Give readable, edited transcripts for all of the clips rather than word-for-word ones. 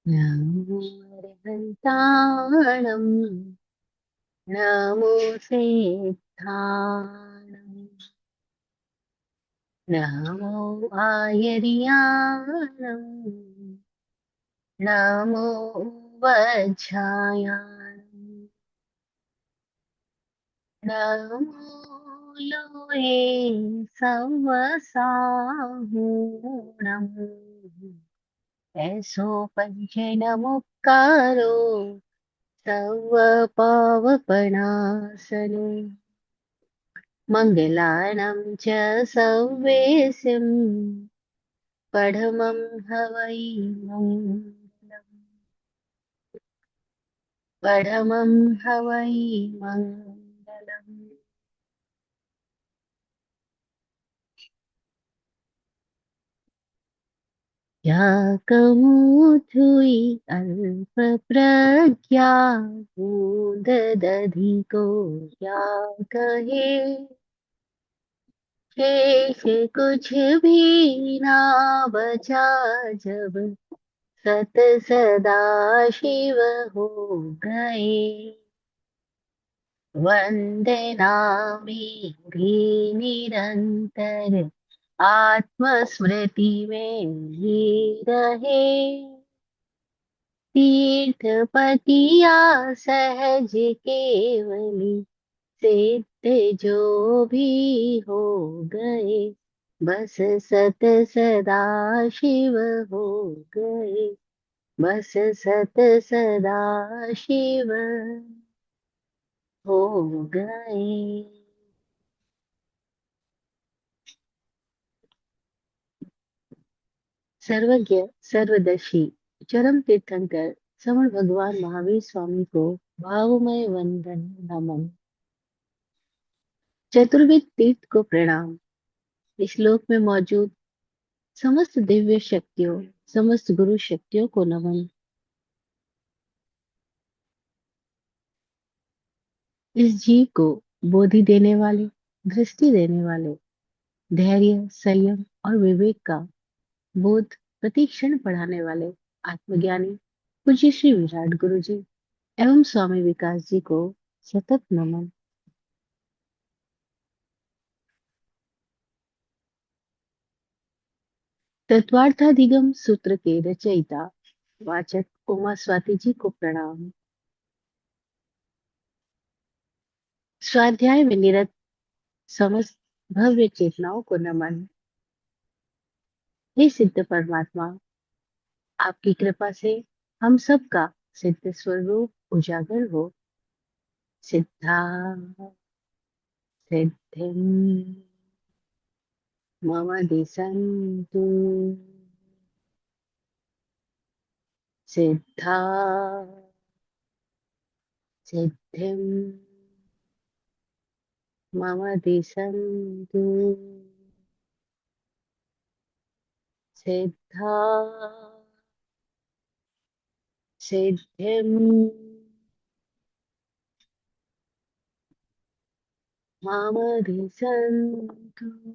नमो अर्हन्ताणं नमो सेत्थाणं नमो आयर्याणं नमो वज्झायाणं नमो लोये सवसाहूणम् ऐसो पञ्चनमुक्कारो सर्वपावपणासनो मङ्गलानं च सव्येसिं पढमं हवै मङ्गलम् पढमं हवै मङ्गलम्। या कमुथुई अल्पप्रज्ञा मूढदधिको या कहे शेष कुछ भी ना बचा जब सत सदा शिव हो गए। वंदना मेरी निरंतर आत्मस्मृति में ही रहे। तीर्थ पतिया सहज केवली सिद्ध जो भी हो गए। बस सत सदा शिव हो गए। बस सत सदा शिव हो गए। सर्वज्ञ सर्वदर्शी चरम तीर्थंकर समण भगवान महावीर स्वामी को भावमय वंदन नमन। चतुर्विद तीर्थ को प्रणाम। इस श्लोक में मौजूद समस्त दिव्य शक्तियों, समस्त गुरु शक्तियों को नमन। इस जीव को बोधि देने वाले, दृष्टि देने वाले, धैर्य, संयम और विवेक का बोध प्रतिक्षण पढ़ाने वाले आत्मज्ञानी पूज्य श्री विराट गुरु जी एवं स्वामी विकास जी को सतत नमन। तत्वार्थाधिगम सूत्र के रचयिता वाचक उमा स्वाति जी को प्रणाम। स्वाध्याय में निरत समस्त भव्य चेतनाओं को नमन। हे सिद्ध परमात्मा, आपकी कृपा से हम सबका सिद्ध स्वरूप उजागर हो। सिद्धा सिद्धिं मम दिशन्तु। सिद्धा सिद्धिं मम दिशन्तु। सिद्धा सिद्धिं मम दिशन्तु।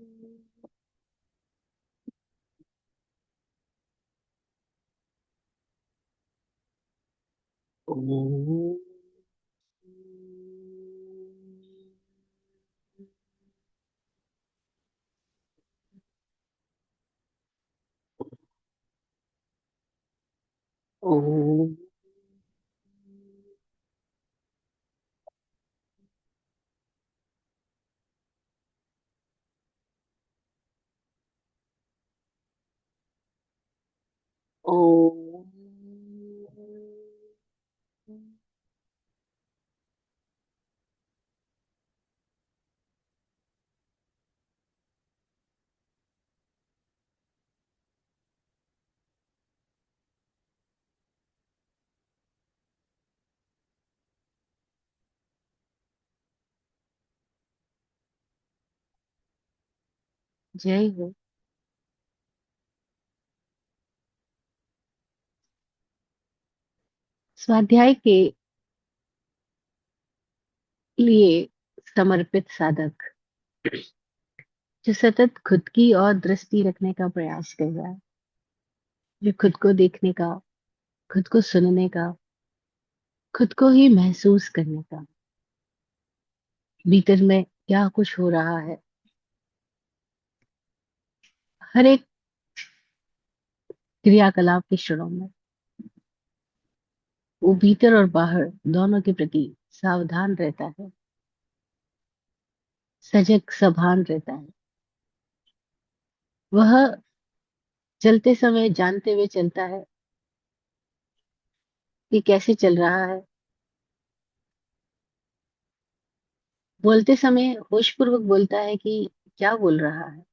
ओम ओम ओम। जय हो। स्वाध्याय के लिए समर्पित साधक जो सतत खुद की और दृष्टि रखने का प्रयास कर रहा है, जो खुद को देखने का खुद को सुनने का, खुद को ही महसूस करने का, भीतर में क्या कुछ हो रहा है। हर एक क्रियाकलाप के क्षणों में वो भीतर और बाहर दोनों के प्रति सावधान रहता है, सजग सभान रहता है। वह चलते समय जानते हुए चलता है कि कैसे चल रहा है। बोलते समय होशपूर्वक बोलता है कि क्या बोल रहा है।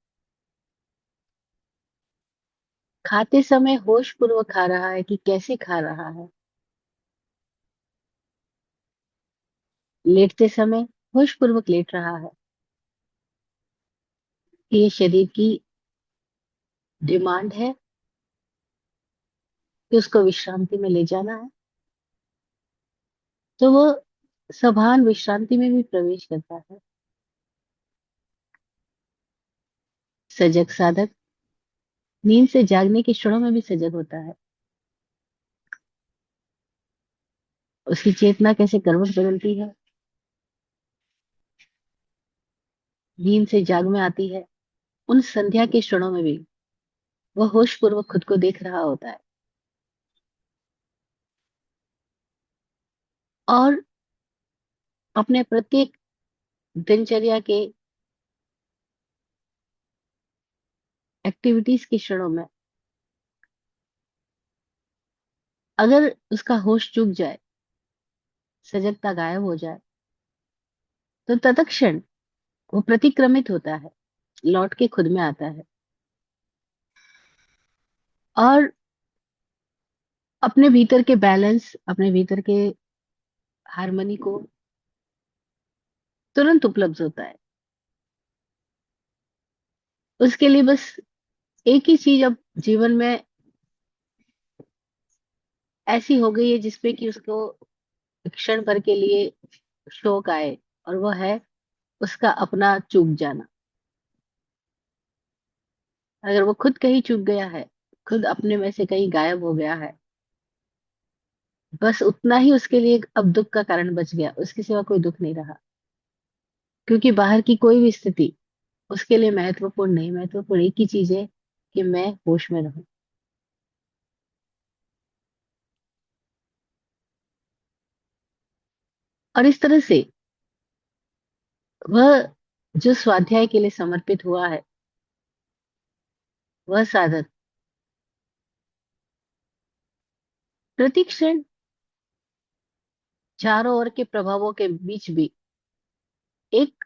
खाते समय होशपूर्वक खा रहा है कि कैसे खा रहा है। लेटते समय होशपूर्वक लेट रहा है कि ये शरीर की डिमांड है कि उसको विश्रांति में ले जाना है, तो वो सभान विश्रांति में भी प्रवेश करता है। सजग साधक नींद से जागने के क्षणों में भी सजग होता है। उसकी चेतना कैसे करवट बदलती है, नींद से जाग में आती है। उन संध्या के क्षणों में भी वह होशपूर्वक खुद को देख रहा होता है और अपने प्रत्येक दिनचर्या के एक्टिविटीज के क्षणों में अगर उसका होश चूक जाए, सजगता गायब हो जाए, तो तत्क्षण वो प्रतिक्रमित होता है, लौट के खुद में आता है और अपने भीतर के बैलेंस, अपने भीतर के हारमोनी को तुरंत उपलब्ध होता है। उसके लिए बस एक ही चीज अब जीवन में ऐसी हो गई है जिसपे कि उसको क्षण भर के लिए शौक आए, और वो है उसका अपना चूक जाना। अगर वो खुद कहीं चूक गया है, खुद अपने में से कहीं गायब हो गया है, बस उतना ही उसके लिए अब दुख का कारण बच गया, उसके सिवा कोई दुख नहीं रहा। क्योंकि बाहर की कोई भी स्थिति उसके लिए महत्वपूर्ण नहीं, महत्वपूर्ण एक ही चीज है कि मैं होश में रहूं। और इस तरह से वह जो स्वाध्याय के लिए समर्पित हुआ है, वह साधक प्रतिक्षण चारों ओर के प्रभावों के बीच भी एक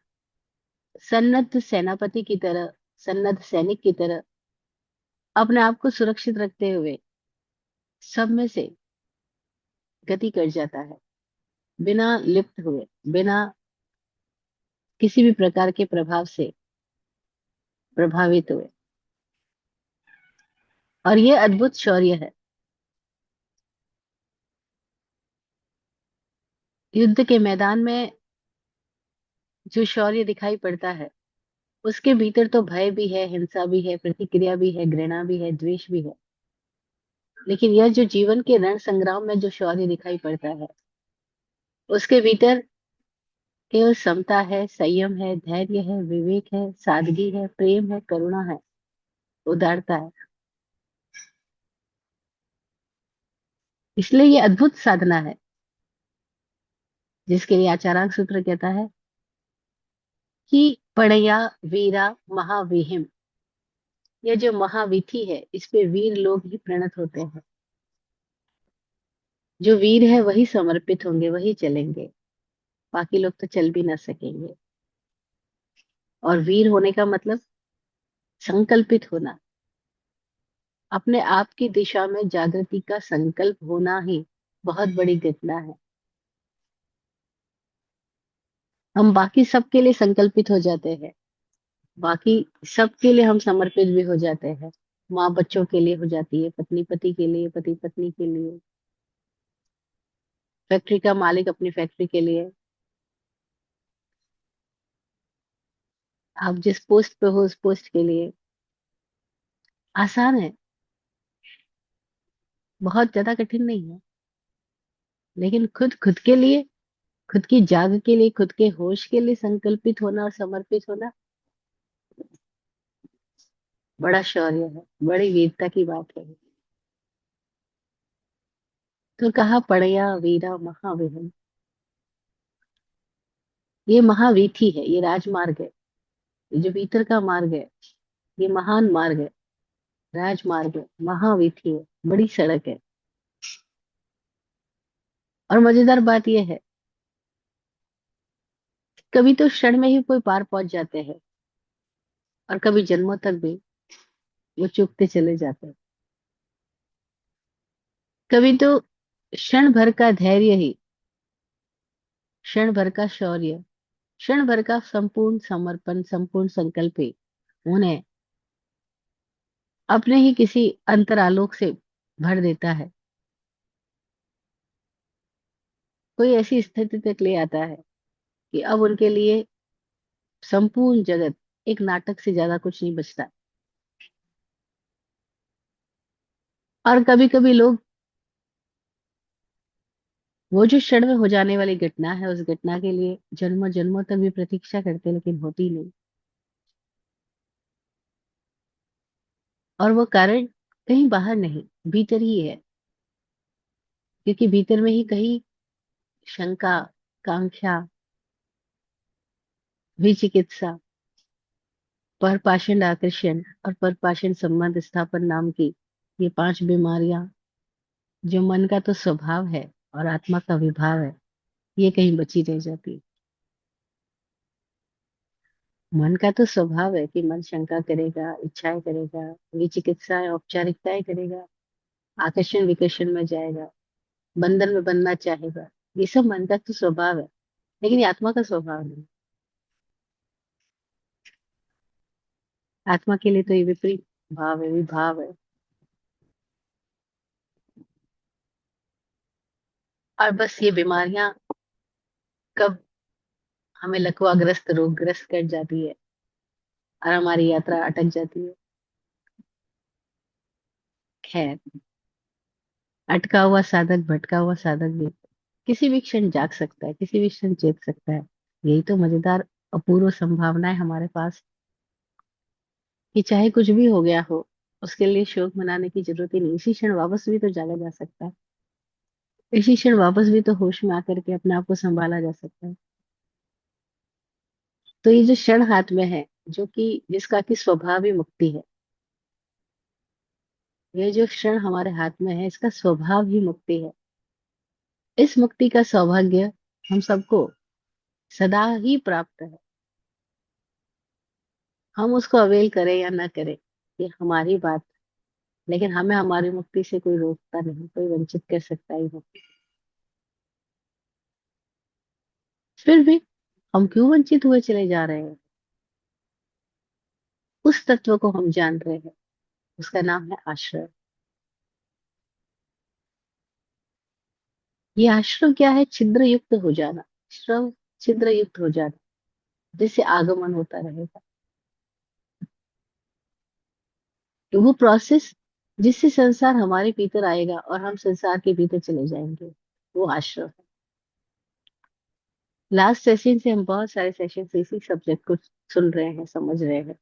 सन्नद्ध सेनापति की तरह, सन्नद्ध सैनिक की तरह अपने आप को सुरक्षित रखते हुए सब में से गति कर जाता है, बिना लिप्त हुए, बिना किसी भी प्रकार के प्रभाव से प्रभावित हुए। और ये अद्भुत शौर्य है। युद्ध के मैदान में जो शौर्य दिखाई पड़ता है, उसके भीतर तो भय भी है, हिंसा भी है, प्रतिक्रिया भी है, घृणा भी है, द्वेष भी है। लेकिन यह जो जीवन के रण संग्राम में जो शौर्य दिखाई पड़ता है, उसके भीतर केवल समता है, संयम है, धैर्य है, विवेक है, सादगी है, प्रेम है, करुणा है, उदारता है। इसलिए ये अद्भुत साधना है, जिसके लिए आचार्य सूत्र कहता है कि पढ़या वीरा महाविहिम। यह जो महाविधि है, इस पे वीर लोग ही प्रणत होते हैं। जो वीर है वही समर्पित होंगे, वही चलेंगे, बाकी लोग तो चल भी ना सकेंगे। और वीर होने का मतलब संकल्पित होना, अपने आप की दिशा में जागृति का संकल्प होना ही बहुत बड़ी घटना है। हम बाकी सबके लिए संकल्पित हो जाते हैं, बाकी सबके लिए हम समर्पित भी हो जाते हैं। माँ बच्चों के लिए हो जाती है, पत्नी पति के लिए, पति पत्नी के लिए, फैक्ट्री का मालिक अपनी फैक्ट्री के लिए। आप जिस पोस्ट पे हो उस पोस्ट के लिए। आसान है। बहुत ज्यादा कठिन नहीं है, लेकिन खुद खुद के लिए, खुद की जाग के लिए, खुद के होश के लिए संकल्पित होना और समर्पित होना बड़ा शौर्य है, बड़ी वीरता की बात है। तो कहा पढ़या वीरा महाविहन। ये महावीथी है, ये राजमार्ग है, ये जो भीतर का मार्ग है, ये महान मार्ग है, राजमार्ग है, महावीथी है, बड़ी सड़क है। और मजेदार बात यह है, कभी तो क्षण में ही कोई पार पहुंच जाते हैं, और कभी जन्मों तक भी वो चूकते चले जाते हैं। कभी तो क्षण भर का धैर्य ही, क्षण भर का शौर्य, क्षण भर का संपूर्ण समर्पण, संपूर्ण संकल्प ही उन्हें अपने ही किसी अंतरालोक से भर देता है, कोई ऐसी स्थिति तक ले आता है कि अब उनके लिए संपूर्ण जगत एक नाटक से ज्यादा कुछ नहीं बचता। और कभी कभी लोग वो जो क्षण में हो जाने वाली घटना है, उस घटना के लिए जन्मों जन्मों तक भी प्रतीक्षा करते, लेकिन होती नहीं। और वो कारण कहीं बाहर नहीं, भीतर ही है, क्योंकि भीतर में ही कहीं शंका, कांक्षा, विचिकित्सा, परपाषण आकर्षण और परपाषण संबंध स्थापन नाम की ये पांच बीमारियां, जो मन का तो स्वभाव है और आत्मा का विभाव है, ये कहीं बची रह जाती। मन का तो स्वभाव है कि मन शंका करेगा, इच्छाएं करेगा, विचिकित्साएं, औपचारिकताएं करेगा, आकर्षण विकर्षण में जाएगा, बंधन में बनना चाहेगा। ये सब मन का तो स्वभाव है, लेकिन ये आत्मा का स्वभाव नहीं। आत्मा के लिए तो ये विपरीत भाव है, विभाव है। और बस ये बीमारियां कब हमें लकवाग्रस्त, रोगग्रस्त कर जाती है और हमारी यात्रा अटक जाती है। खैर, अटका हुआ साधक, भटका हुआ साधक भी किसी भी क्षण जाग सकता है, किसी भी क्षण चेत सकता है। यही तो मजेदार अपूर्व संभावना है हमारे पास, कि चाहे कुछ भी हो गया हो, उसके लिए शोक मनाने की जरूरत ही नहीं। इसी क्षण वापस भी तो जागा जा सकता है, इसी क्षण वापस भी तो होश में आकर के अपने आप को संभाला जा सकता है। तो ये जो क्षण हाथ में है, जो कि जिसका कि स्वभाव ही मुक्ति है, ये जो क्षण हमारे हाथ में है, इसका स्वभाव ही मुक्ति है। इस मुक्ति का सौभाग्य हम सबको सदा ही प्राप्त है। हम उसको अवेल करें या ना करें, ये हमारी बात है। लेकिन हमें हमारी मुक्ति से कोई रोकता नहीं, कोई वंचित कर सकता ही नहीं। फिर भी हम क्यों वंचित हुए चले जा रहे हैं? उस तत्व को हम जान रहे हैं, उसका नाम है आश्रय। ये आश्रय क्या है? छिद्र युक्त हो जाना, श्रव, छिद्र युक्त हो जाना, जिससे आगमन होता रहेगा। तो वो प्रोसेस जिससे संसार हमारे भीतर आएगा और हम संसार के भीतर चले जाएंगे, वो आश्रय है। लास्ट सेशन से हम बहुत सारे सेशन से इसी सब्जेक्ट को सुन रहे हैं, समझ रहे हैं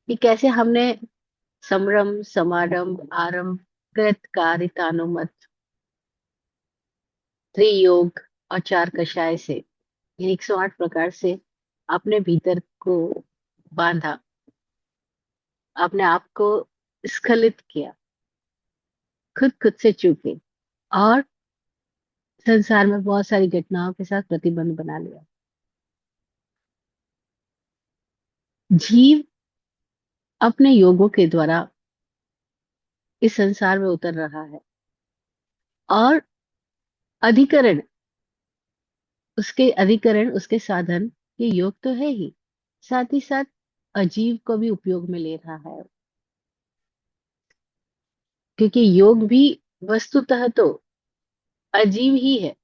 कि कैसे हमने समरम, समारंभ, आरंभ, कृत, कारितानुमत, त्रियोग और चार कषाय से, इन 108 प्रकार से अपने भीतर को बांधा, अपने आप को स्खलित किया, खुद खुद से चूके, और संसार में बहुत सारी घटनाओं के साथ प्रतिबंध बना लिया। जीव अपने योगों के द्वारा इस संसार में उतर रहा है, और अधिकरण, उसके अधिकरण, उसके साधन, ये योग तो है ही, साथ ही साथ अजीव को भी उपयोग में ले रहा है। क्योंकि योग भी वस्तुतः तो अजीव ही है,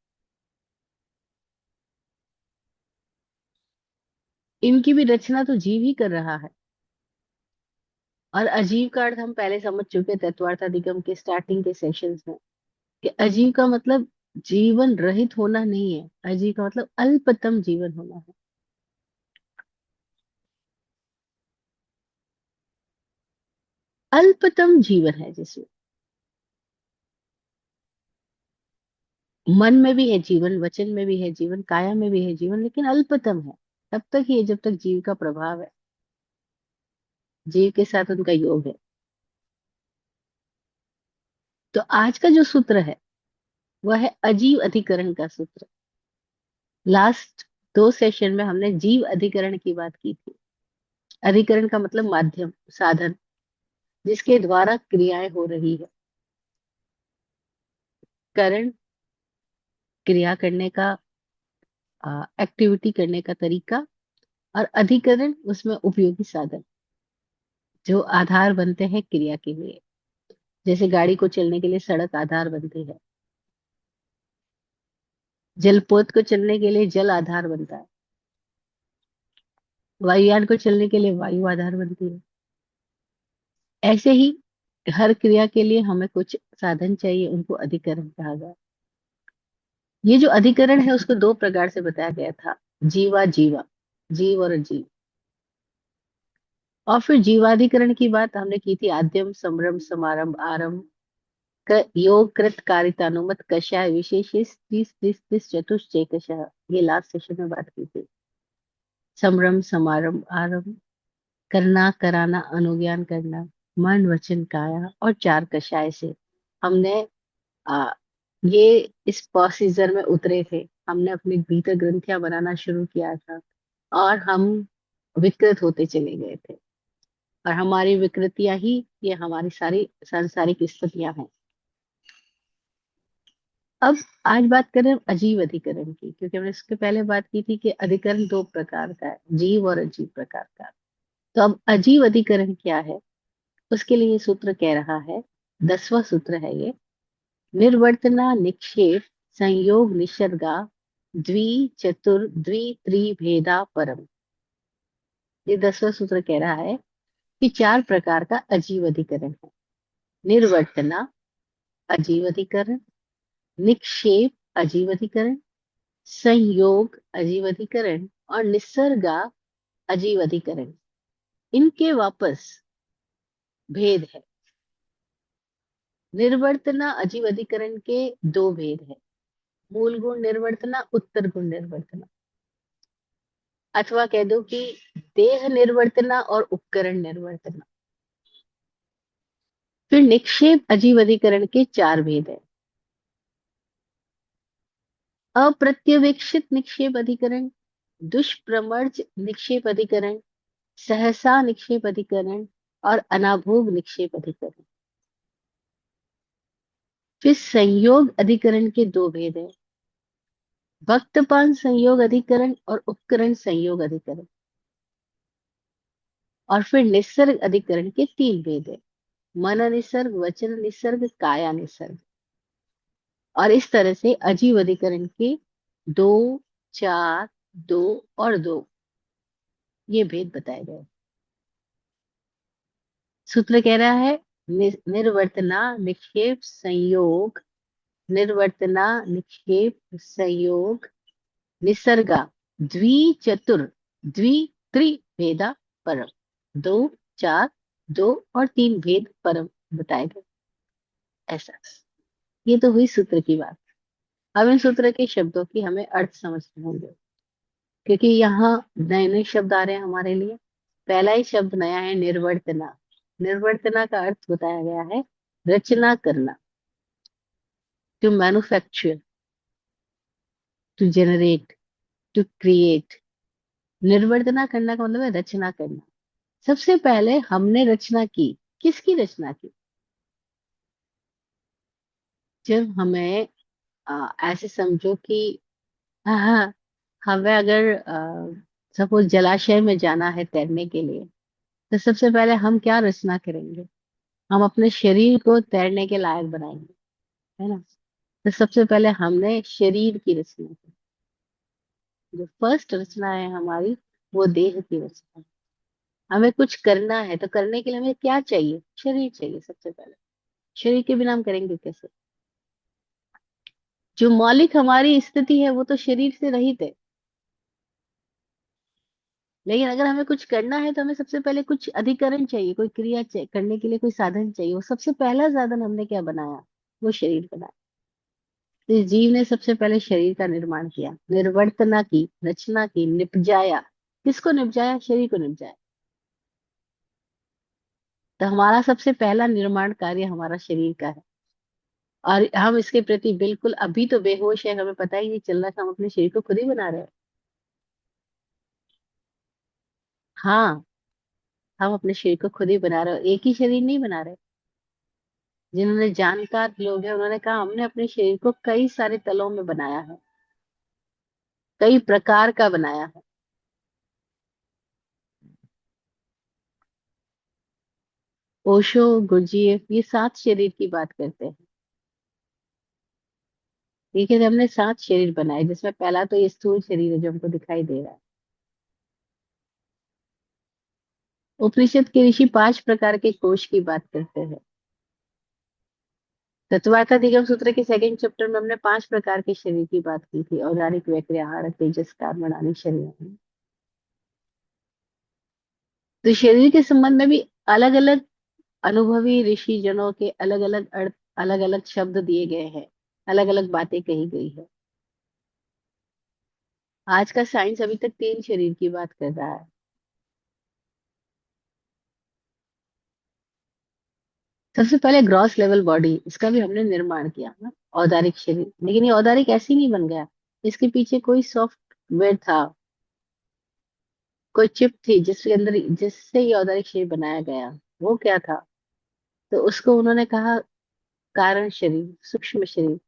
इनकी भी रचना तो जीव ही कर रहा है। और अजीव का अर्थ हम पहले समझ चुके तत्वार्थ अधिगम के स्टार्टिंग के सेशंस में, कि अजीव का मतलब जीवन रहित होना नहीं है, अजीव का मतलब अल्पतम जीवन होना है। अल्पतम जीवन है जिसमें मन में भी है जीवन, वचन में भी है जीवन, काया में भी है जीवन, लेकिन अल्पतम है। तब तक ही है जब तक जीव का प्रभाव है, जीव के साथ उनका योग है। तो आज का जो सूत्र है वह है अजीव अधिकरण का सूत्र। लास्ट दो सेशन में हमने जीव अधिकरण की बात की थी। अधिकरण का मतलब माध्यम, साधन, जिसके द्वारा क्रियाएं हो रही है। करण, क्रिया करने का, एक्टिविटी करने का तरीका, और अधिकरण उसमें उपयोगी साधन जो आधार बनते हैं क्रिया के लिए। जैसे गाड़ी को चलने के लिए सड़क आधार बनती है, जलपोत को चलने के लिए जल आधार बनता है, वायुयान को चलने के लिए वायु आधार बनती है। ऐसे ही हर क्रिया के लिए हमें कुछ साधन चाहिए, उनको अधिकरण कहा गया। ये जो अधिकरण है उसको दो प्रकार से बताया गया था, जीवा जीवा, जीव और अजीव। और फिर जीवाधिकरण की बात हमने की थी, आद्यम संभ्रम समारंभ आरंभ योग कृत कारितानुमत कषाय विशेष तीस तीस तीस चतुश्चैकशः। ये लास्ट सेशन में बात की थी। संभ्रम समारंभ आरंभ, करना कराना अनुज्ञान करना, मन वचन काया, और चार कषाय से हमने आ, ये इस प्रोसीजर में उतरे थे। हमने अपनी भीतर ग्रंथियां बनाना शुरू किया था और हम विकृत होते चले गए थे, और हमारी विकृतियां ही ये हमारी सारी सांसारिक स्थितियां हैं। अब आज बात करें अजीव अधिकरण की, क्योंकि हमने इसके पहले बात की थी कि अधिकरण दो प्रकार का है, जीव और अजीव प्रकार का। तो अब अजीव अधिकरण क्या है, उसके लिए ये सूत्र कह रहा है, 10वां सूत्र है ये, निर्वर्तना निक्षेप संयोग निसर्गा द्वि चतुर द्वि त्रिभेदा परम। ये 10वां सूत्र कह रहा है कि चार प्रकार का अजीव अधिकरण है। निर्वर्तना अजीव अधिकरण, निक्षेप अजीव अधिकरण, संयोग अजीव अधिकरण, और निसर्गा अजीव अधिकरण। इनके वापस भेद है। निर्वर्तना अजीव अधिकरण के दो भेद है, मूल गुण निर्वर्तना, उत्तर गुण निर्वर्तना, अथवा कह दो कि देह निर्वर्तना और उपकरण निर्वर्तना। फिर निक्षेप अजीव अधिकरण के चार भेद है, अप्रत्यवेक्षित निक्षेप अधिकरण, दुष्प्रमर्ज निक्षेप अधिकरण, सहसा निक्षेप अधिकरण, और अनाभोग निक्षेप अधिकरण। फिर संयोग अधिकरण के दो भेद है, भक्तपान संयोग अधिकरण और उपकरण संयोग अधिकरण। और फिर निसर्ग अधिकरण के तीन भेद है, मन निसर्ग, वचन निसर्ग, काया निसर्ग। और इस तरह से अजीव अधिकरण के दो, चार, दो और दो, ये भेद बताए गए। सूत्र कह रहा है, निर्वर्तना निक्षेप संयोग, निर्वर्तना निक्षेप संयोग निसर्गा द्वि चतुर द्वि त्रिभेदा परम। दो, चार, दो और तीन भेद परम बताए गए। ऐसा, ये तो हुई सूत्र की बात। अब इन सूत्र के शब्दों की हमें अर्थ समझने होंगे, क्योंकि यहाँ नए नए शब्द आ रहे हैं हमारे लिए। पहला ही शब्द नया है, निर्वर्तना। निर्वर्तना का अर्थ बताया गया है रचना करना, to manufacture, to generate, to create. निर्वर्तना करना का मतलब है रचना करना। सबसे पहले हमने रचना की, किसकी रचना की? जब हमें ऐसे समझो कि हाँ, हमें अगर सपोज जलाशय में जाना है तैरने के लिए, तो सबसे पहले हम क्या रचना करेंगे? हम अपने शरीर को तैरने के लायक बनाएंगे, है ना? तो सबसे पहले हमने शरीर की रचना की। जो फर्स्ट रचना है हमारी, वो देह की रचना है। हमें कुछ करना है तो करने के लिए हमें क्या चाहिए? शरीर चाहिए सबसे पहले। शरीर के बिना हम करेंगे कैसे? जो मौलिक हमारी स्थिति है वो तो शरीर से रहित है। लेकिन अगर हमें कुछ करना है तो हमें सबसे पहले कुछ अधिकरण चाहिए, कोई क्रिया चाहिए, करने के लिए कोई साधन चाहिए। वो सबसे पहला साधन हमने क्या बनाया? वो शरीर बनाया। तो इस जीव ने सबसे पहले शरीर का निर्माण किया, निर्वर्तना की, रचना की, निपजाया। किसको निपजाया? शरीर को निपजाया। तो हमारा सबसे पहला निर्माण कार्य हमारा शरीर का है। और हम इसके प्रति बिल्कुल अभी तो बेहोश है, हमें पता ही नहीं चल रहा कि हम अपने शरीर को खुद ही बना रहे हैं। हाँ, हम अपने शरीर को खुद ही बना रहे हैं, एक ही शरीर नहीं बना रहे। जिन्होंने जानकार लोग हैं उन्होंने कहा हमने अपने शरीर को कई सारे तलों में बनाया है, कई प्रकार का बनाया है। ओशो, गुरजीएफ ये 7 शरीर की बात करते हैं। ठीक है, हमने 7 शरीर बनाए जिसमें पहला तो ये स्थूल शरीर है जो हमको दिखाई दे रहा है। उपनिषद के ऋषि 5 प्रकार के कोश की बात करते हैं। तत्वार्थाधिगम सूत्र के सेकंड चैप्टर में हमने 5 प्रकार के शरीर की बात की थी, औदारिक, वैक्रिय, आहारक, तेजस, कार्बन आदि शरीर। तो शरीर के संबंध में भी अलग अलग अनुभवी ऋषि जनों के अलग अलग अर्थ, अलग अलग शब्द दिए गए हैं, अलग अलग बातें कही गई है। आज का साइंस अभी तक 3 शरीर की बात कर रहा है। सबसे पहले ग्रॉस लेवल बॉडी, इसका भी हमने निर्माण किया ना, औदारिक शरीर। लेकिन ये औदारिक ऐसे ही नहीं बन गया, इसके पीछे कोई सॉफ्टवेयर था, कोई चिप थी जिसके अंदर, जिससे ये औदारिक शरीर बनाया गया। वो क्या था? तो उसको उन्होंने कहा कारण शरीर, सूक्ष्म शरीर।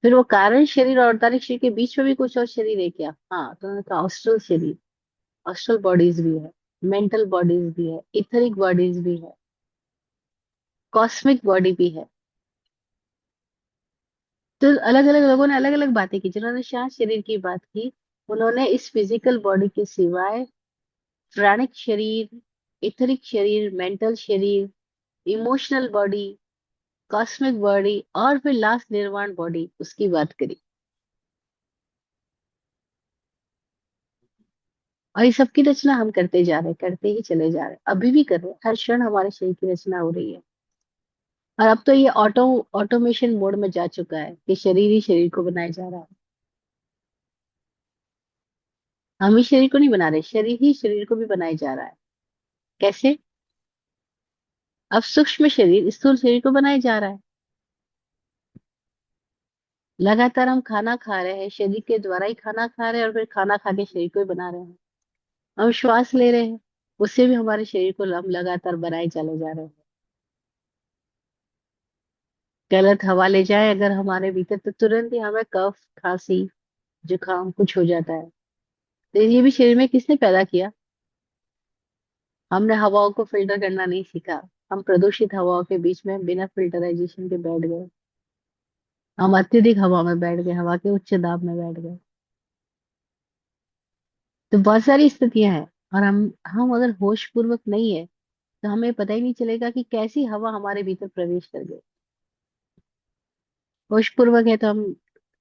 फिर वो कारण शरीर और औदारिक शरीर के बीच में भी कुछ और शरीर है क्या? हाँ, तो उन्होंने कहा ऑस्ट्रल शरीर। ऑस्ट्रल बॉडीज भी है, मेंटल बॉडीज भी है, इथरिक बॉडीज भी है, कॉस्मिक बॉडी भी है। तो अलग अलग लोगों ने अलग अलग बातें की। जिन्होंने शांत शरीर की बात की, उन्होंने इस फिजिकल बॉडी के सिवाय प्राणिक शरीर, इथरिक शरीर, मेंटल शरीर, इमोशनल बॉडी, कॉस्मिक बॉडी और फिर लास्ट निर्वाण बॉडी, उसकी बात करी। और ये सबकी रचना हम करते जा रहे हैं, करते ही चले जा रहे हैं, अभी भी कर रहे हैं। हर क्षण हमारे शरीर की रचना हो रही है। और अब तो ये ऑटोमेशन मोड में जा चुका है कि शरीर ही शरीर को बनाया जा रहा है। हम ही शरीर को नहीं बना रहे, शरीर ही शरीर को भी बनाया जा रहा है। कैसे? अब सूक्ष्म शरीर स्थूल शरीर को बनाया जा रहा है। लगातार हम खाना खा रहे हैं, शरीर के द्वारा ही खाना खा रहे हैं, और फिर खाना खा के शरीर को ही बना रहे हैं। हम श्वास ले रहे हैं, उससे भी हमारे शरीर को हम लगातार बनाए चले जा रहे हैं। गलत हवा ले जाए अगर हमारे भीतर तो तुरंत ही हमें कफ, खांसी, जुकाम कुछ हो जाता है। तो ये भी शरीर में किसने पैदा किया? हमने हवाओं को फिल्टर करना नहीं सीखा। हम प्रदूषित हवाओं के बीच में बिना फिल्टराइजेशन के बैठ गए। हम अत्यधिक हवा में बैठ गए, हवा के उच्च दाब में बैठ गए। तो बहुत सारी स्थितियां हैं। और हम अगर होश पूर्वक नहीं है तो हमें पता ही नहीं चलेगा कि कैसी हवा हमारे भीतर प्रवेश कर गई। होश पूर्वक है तो हम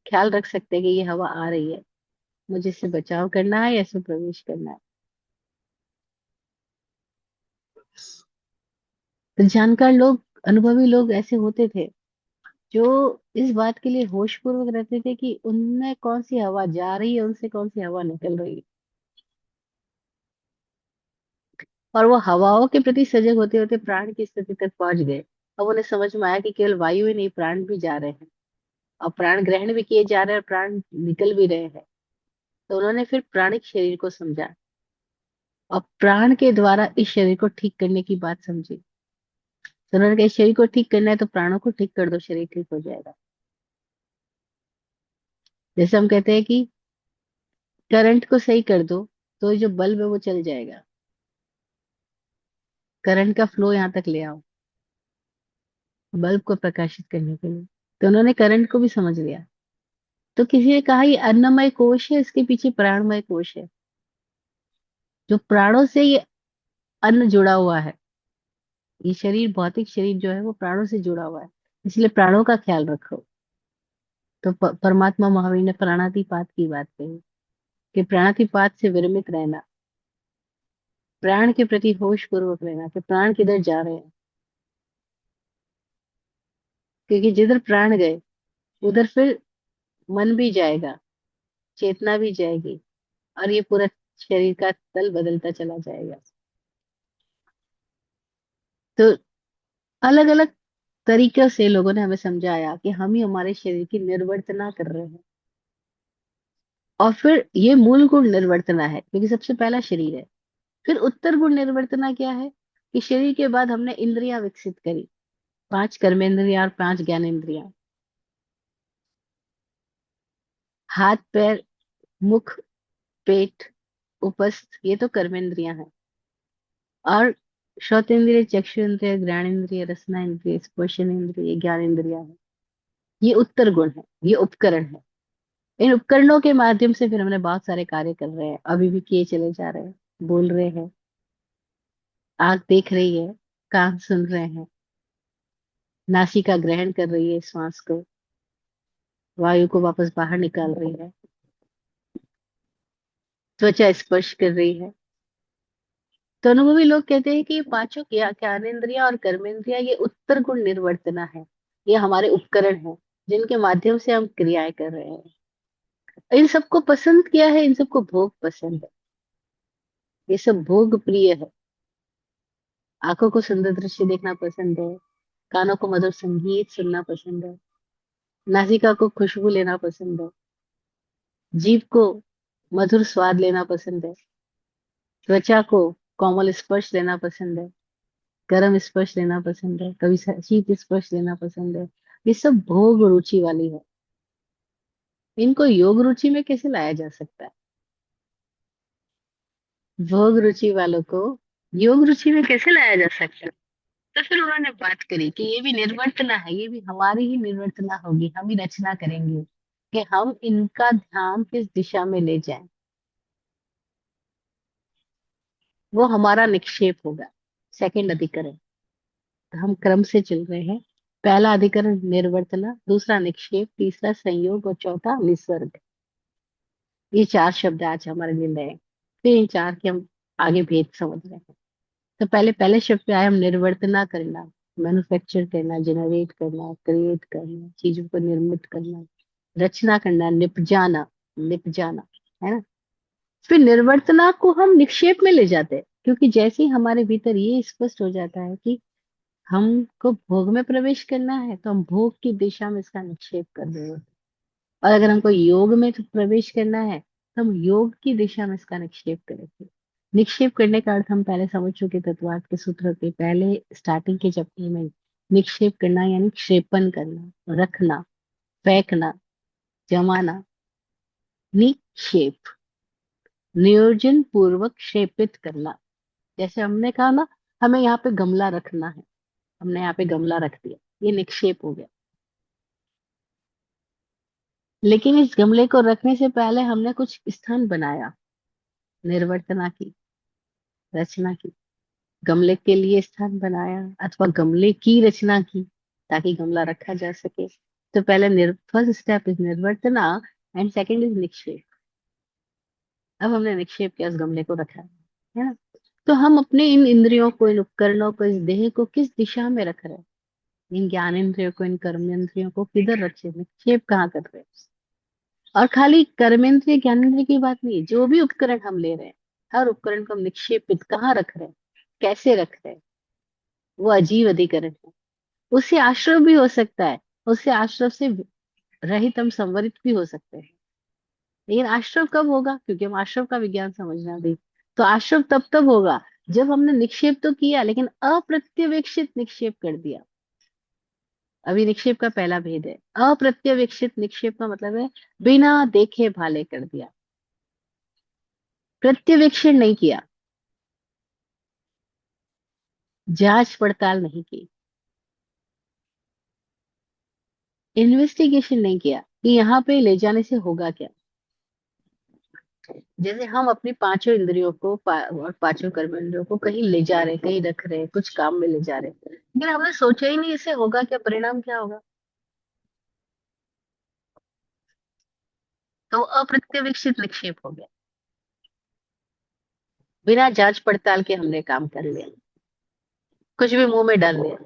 ख्याल रख सकते हैं कि ये हवा आ रही है, मुझे इससे बचाव करना है या इसमें प्रवेश करना है। तो जानकार लोग, अनुभवी लोग ऐसे होते थे जो इस बात के लिए होश पूर्वक रहते थे कि उनमें कौन सी हवा जा रही है, उनसे कौन सी हवा निकल रही है। और वो हवाओं के प्रति सजग होते होते प्राण की स्थिति तक पहुंच गए। अब उन्हें समझ में आया कि केवल वायु ही नहीं, प्राण भी जा रहे हैं, और प्राण ग्रहण भी किए जा रहे हैं और प्राण निकल भी रहे हैं। तो उन्होंने फिर प्राणिक शरीर को समझा और प्राण के द्वारा इस शरीर को ठीक करने की बात समझी। तो उन्होंने कहा इस शरीर को ठीक करना है तो प्राणों को ठीक कर दो, शरीर ठीक हो जाएगा। जैसे हम कहते हैं कि करंट को सही कर दो तो जो बल्ब है वो चल जाएगा। करंट का फ्लो यहाँ तक ले आओ बल्ब को प्रकाशित करने के लिए। तो उन्होंने करंट को भी समझ लिया। तो किसी ने कहा ये अन्नमय कोश है, इसके पीछे प्राणमय कोश है। जो प्राणों से ये अन्न जुड़ा हुआ है, ये शरीर, भौतिक शरीर जो है वो प्राणों से जुड़ा हुआ है, इसलिए प्राणों का ख्याल रखो। तो परमात्मा महावीर ने प्राणातिपात की बात कही कि प्राणातिपात से विरमित रहना, प्राण के प्रति होश पूर्वक रहना कि प्राण किधर जा रहे हैं, क्योंकि जिधर प्राण गए उधर फिर मन भी जाएगा, चेतना भी जाएगी, और ये पूरा शरीर का तल बदलता चला जाएगा। तो अलग अलग तरीकों से लोगों ने हमें समझाया कि हम ही हमारे शरीर की निर्वर्तना कर रहे हैं। और फिर ये मूल गुण निर्वर्तना है, क्योंकि सबसे पहला शरीर है। फिर उत्तर गुण निर्वर्तना क्या है कि शरीर के बाद हमने इंद्रियां विकसित करी, 5 कर्मेंद्रियां और 5 ज्ञानेंद्रियां। हाथ, पैर, मुख, पेट, उपस्थ, ये तो कर्मेंद्रियां हैं। और श्रोतेंद्रिय, चक्षुरेंद्रिय, घ्राणेंद्रिय, रसना इंद्रिय, स्पर्शन इंद्रिय, ज्ञान इंद्रिया है। ये उत्तर गुण है, ये उपकरण है। इन उपकरणों के माध्यम से फिर हमने बहुत सारे कार्य कर रहे हैं, अभी भी किए चले जा रहे हैं, बोल रहे हैं, आंख देख रही है, कान सुन रहे हैं, नासिका ग्रहण कर रही है श्वास को, वायु को वापस बाहर निकाल रही है, त्वचा स्पर्श कर रही है। तो अनुभवी लोग कहते हैं कि ये पांचों ज्ञानेंद्रियां और कर्मेंद्रियां ये उत्तर गुण निर्वर्तना है। ये हमारे उपकरण हैं जिनके माध्यम से हम क्रियाएं कर रहे हैं। इन सबको पसंद किया है, इन सबको भोग पसंद है, ये सब भोग प्रिय है। आंखों को सुंदर दृश्य देखना पसंद है, कानों को मधुर संगीत सुनना पसंद है, नासिका को खुशबू लेना पसंद है, जीभ को मधुर स्वाद लेना पसंद है, त्वचा को कोमल स्पर्श लेना पसंद है, गर्म स्पर्श लेना पसंद है, कभी शीत स्पर्श लेना पसंद है। ये सब भोग रुचि वाली है। इनको योग रुचि में कैसे लाया जा सकता है? भोग रुचि वालों को योग रुचि में कैसे लाया जा सकता है? तो फिर उन्होंने बात करी कि ये भी निर्वर्तना है, ये भी हमारी ही निर्वर्तना होगी, हम ही रचना करेंगे कि हम इनका ध्यान किस दिशा में ले जाएं। वो हमारा निक्षेप होगा। सेकंड अधिकरण। तो हम क्रम से चल रहे हैं। पहला अधिकरण निर्वर्तना, दूसरा निक्षेप, तीसरा संयोग और चौथा निसर्ग। ये 4 शब्द आज हमारे लिए नए हैं। फिर इन 4 के हम आगे भेद समझ रहे हैं। तो पहले शब्द पे आए हम निर्वर्तना करना, मैन्युफैक्चर करना, जनरेट करना, क्रिएट करना, चीजों को निर्मित करना, रचना करना, निपजाना, निपजाना, है ना। फिर निर्वर्तना को हम निक्षेप में ले जाते हैं, क्योंकि जैसे ही हमारे भीतर ये स्पष्ट हो जाता है कि हमको भोग में प्रवेश करना है, तो हम भोग की दिशा में इसका निक्षेप कर देंगे। और अगर हमको योग में तो प्रवेश करना है, तो हम योग की दिशा में इसका निक्षेप करेंगे। निक्षेप करने का अर्थ हम पहले समझ चुके तत्वार्थ के सूत्र के पहले स्टार्टिंग के चैप्टर में। निक्षेप करना यानी क्षेपण करना, रखना, फेंकना, जमाना। निक्षेप, नियोजन पूर्वक क्षेपित करना। जैसे हमने कहा ना, हमें यहाँ पे गमला रखना है, हमने यहाँ पे गमला रख दिया, ये निक्षेप हो गया। लेकिन इस गमले को रखने से पहले हमने कुछ स्थान बनाया, निर्वर्तना की, रचना की, गमले के लिए स्थान बनाया अथवा गमले की रचना की ताकि गमला रखा जा सके। तो पहले फर्स्ट स्टेप इज निर्वर्तना एंड सेकंड इज निक्षेप। अब हमने निक्षेप किया, उस गमले को रखा है ना। तो हम अपने इन इंद्रियों को, इन उपकरणों को, इस देह को किस दिशा में रख रहे हैं? इन ज्ञानेंद्रियों को, इन कर्मेंद्रियों को किधर रखे, निक्षेप कहाँ कर रहे हैं? और खाली कर्मेंद्रिय ज्ञानेंद्रिय की बात नहीं है, जो भी उपकरण हम ले रहे हैं, हर उपकरण को हम निक्षेपित कहाँ रख रहे हैं, कैसे रख रहे हैं, वो अजीब अधिकरण है। उससे आश्रव भी हो सकता है, उससे आश्रव से रहित हम संवरित भी हो सकते हैं। लेकिन आश्रव कब होगा? क्योंकि हम आश्रव का विज्ञान समझना भी। तो आश्रव तब होगा जब हमने निक्षेप तो किया लेकिन अप्रत्यवेक्षित निक्षेप कर दिया। अभी निक्षेप का पहला भेद है। अप्रत्यवेक्षित निक्षेप का मतलब है बिना देखे भाले कर दिया, प्रत्यवेक्षण नहीं किया, जांच पड़ताल नहीं की, इन्वेस्टिगेशन नहीं किया कि यहाँ पे ले जाने से होगा क्या। जैसे हम अपनी पांचों इंद्रियों को और पांचों कर्मेंद्रियों को कहीं ले जा रहे हैं, कहीं रख रहे हैं, कुछ काम में ले जा रहे हैं, लेकिन हमने सोचा ही नहीं इससे होगा क्या, परिणाम क्या होगा। तो अप्रत्यवेक्षित निक्षेप हो गया। बिना जांच पड़ताल के हमने काम कर लिया, कुछ भी मुंह में डाल दिया।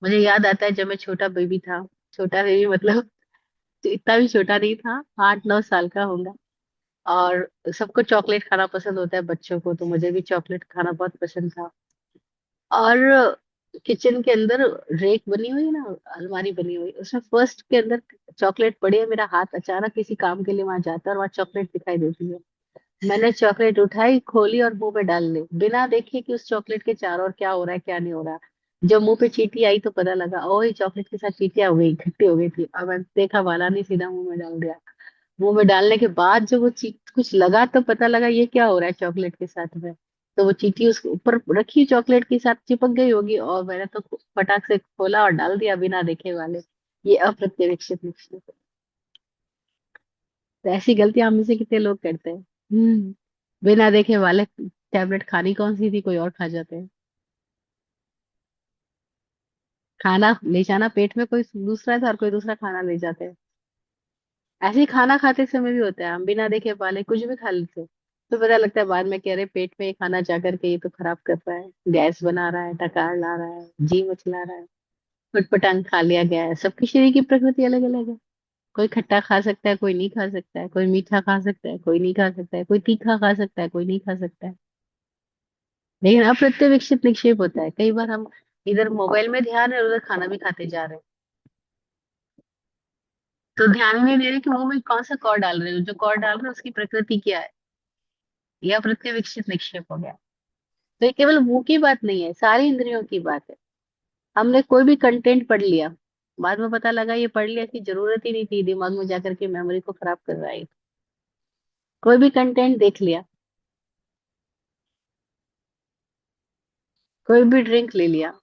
मुझे याद आता है जब मैं छोटा बेबी था, छोटा बेबी मतलब इतना भी छोटा नहीं था, 8-9 साल का होगा। और सबको चॉकलेट खाना पसंद होता है बच्चों को, तो मुझे भी चॉकलेट खाना बहुत पसंद था। और किचन के अंदर रेक बनी हुई ना, अलमारी बनी हुई, उसमें फर्स्ट के अंदर चॉकलेट पड़ी है। मेरा हाथ अचानक किसी काम के लिए वहां जाता है और वहां चॉकलेट दिखाई देती है। मैंने चॉकलेट उठाई, खोली और मुंह में डाल ली, बिना देखे कि उस चॉकलेट के चारों ओर क्या हो रहा है क्या नहीं हो रहा। जब मुंह पे चींटी आई तो पता लगा, ओ ये चॉकलेट के साथ चींटियां हो गई, खट्टी हो गई थी। और मैंने देखा वाला नहीं, सीधा मुंह में डाल दिया। मुंह में डालने के बाद जब वो कुछ लगा तो पता लगा ये क्या हो रहा है चॉकलेट के साथ में। तो वो चींटी उसके ऊपर रखी चॉकलेट के साथ चिपक गई होगी, और मैंने तो फटाक से खोला और डाल दिया बिना देखे वाले। ये अप्रत्यवेक्षित निक्षेप है। तो ऐसी गलतियां हम में से कितने लोग करते हैं। बिना देखे वाले टैबलेट खानी कौन सी थी, कोई और खा जाते हैं। खाना ले जाना पेट में कोई दूसरा था और कोई दूसरा खाना ले जाते हैं। ऐसे ही खाना खाते समय भी होता है, हम बिना देखे वाले कुछ भी खा लेते हैं। तो पता लगता है बाद में कह रहे पेट में ये खाना जा करके ये तो खराब कर रहा है, गैस बना रहा है, डकार ला रहा है, जी मचला रहा है। उटपटांग खा लिया गया है। सबकी शरीर की प्रकृति अलग अलग है। कोई खट्टा खा सकता है, कोई नहीं खा सकता है, कोई मीठा खा सकता है, कोई नहीं खा सकता है, कोई तीखा खा सकता है, कोई नहीं खा सकता है। लेकिन अप्रत्यवेक्षित निक्षेप होता है, कई बार हम इधर मोबाइल में ध्यान है और उधर खाना भी खाते जा रहे हैं। तो ध्यान ही नहीं दे रहे कि मुंह में कौन सा कौर डाल रहे हो, जो कौर डाल रहे हो उसकी प्रकृति क्या है। यह अप्रत्यवेक्षित निक्षेप हो गया। तो ये केवल मुंह की बात नहीं है, सारी इंद्रियों की बात है। हमने कोई भी कंटेंट पढ़ लिया, बाद में पता लगा ये पढ़ लिया कि जरूरत ही नहीं थी, दिमाग में जाकर के मेमोरी को खराब कर रहा है। कोई भी कंटेंट देख लिया, कोई भी ड्रिंक ले लिया,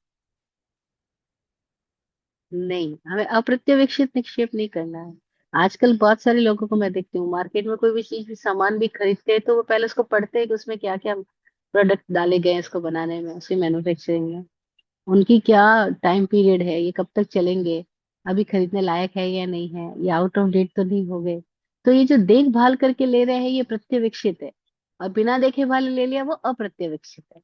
नहीं, हमें अप्रत्यवेक्षित निक्षेप नहीं करना है। आजकल बहुत सारे लोगों को मैं देखती हूँ, मार्केट में कोई भी चीज सामान भी खरीदते हैं तो वो पहले उसको पढ़ते हैं कि उसमें क्या क्या प्रोडक्ट डाले गए हैं इसको बनाने में, उसकी मैन्युफैक्चरिंग में, उनकी क्या टाइम पीरियड है, ये कब तक चलेंगे, अभी खरीदने लायक है या नहीं है, ये आउट ऑफ डेट तो नहीं हो गए। तो ये जो देखभाल करके ले रहे हैं ये प्रत्यवेक्षित है, और बिना देखे वाले ले लिया वो अप्रत्यवेक्षित है।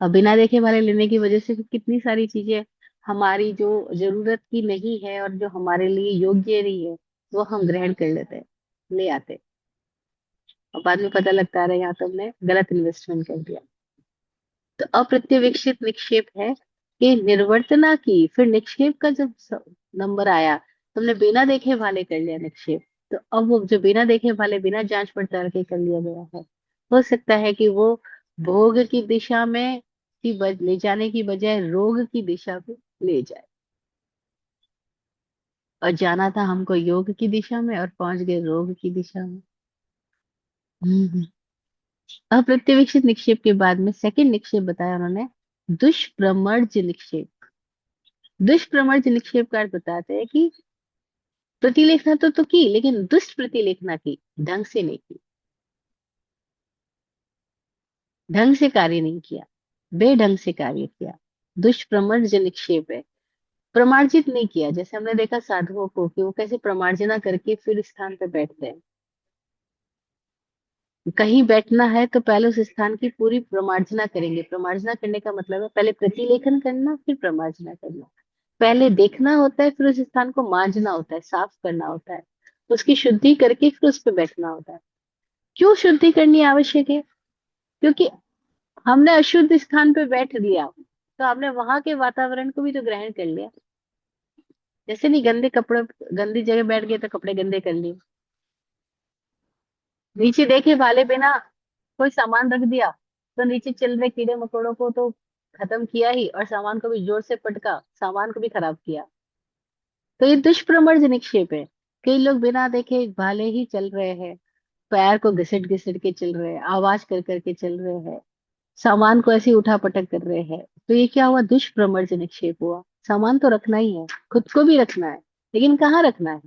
और बिना देखे वाले लेने की वजह से कितनी सारी चीजें हमारी जो जरूरत की नहीं है और जो हमारे लिए योग्य नहीं है, वो हम ग्रहण कर लेते हैं, ले आते हैं। और बाद में पता लगता है यहाँ तो हमने गलत इन्वेस्टमेंट कर दिया। तो अप्रत्यवेक्षित निक्षेप है कि निर्वर्तना की, फिर निक्षेप का जब नंबर आया तो हमने बिना देखे वाले कर लिया निक्षेप। तो अब वो जो बिना देखे वाले, बिना जांच पड़ताल के कर लिया गया है, हो सकता है कि वो भोग की दिशा में ले जाने की बजाय रोग की दिशा पे ले जाए। और जाना था हमको योग की दिशा में और पहुंच गए रोग की दिशा में। हम्म। अप्रत्यवेक्षित निक्षेप के बाद में सेकंड निक्षेप बताया उन्होंने, दुष्प्रमर्ज निक्षेप। दुष्प्रमर्ज निक्षेप का अर्थ बताते हैं कि प्रतिलेखना तो की, लेकिन दुष्ट प्रतिलेखना की, ढंग से नहीं की, ढंग से कार्य नहीं किया, बेढंग से कार्य किया। दुष्प्रमर्ज निक्षेप है, प्रमार्जित नहीं किया। जैसे हमने देखा साधुओं को कि वो कैसे प्रमार्जना करके फिर स्थान पे बैठते हैं। कहीं बैठना है तो पहले उस स्थान की पूरी प्रमार्जना करेंगे। प्रमार्जना करने का मतलब है पहले प्रतिलेखन करना, फिर प्रमार्जना करना। पहले देखना होता है, फिर उस स्थान को मांजना होता है, साफ करना होता है, उसकी शुद्धि करके फिर उस पर बैठना होता है। क्यों शुद्धि करनी आवश्यक है? क्योंकि हमने अशुद्ध स्थान पे बैठ लिया तो हमने वहां के वातावरण को भी तो ग्रहण कर लिया। जैसे नहीं, गंदे कपड़े, गंदी जगह बैठ गए तो कपड़े गंदे कर लिए, नीचे देखे वाले बिना कोई सामान रख दिया तो नीचे चल रहे कीड़े मकोड़ों को तो खत्म किया ही, और सामान को भी जोर से पटका, सामान को भी खराब किया। तो ये दुष्प्रमर्ज निक्षेप है। कई लोग बिना देखे भाले ही चल रहे हैं, पैर को घिसट घिसट के चल रहे हैं, आवाज कर करके चल रहे हैं, सामान को ऐसे ही उठा पटक कर रहे हैं। तो ये क्या हुआ? दुष्प्रमर्ज निक्षेप हुआ। सामान तो रखना ही है, खुद को भी रखना है, लेकिन कहाँ रखना है,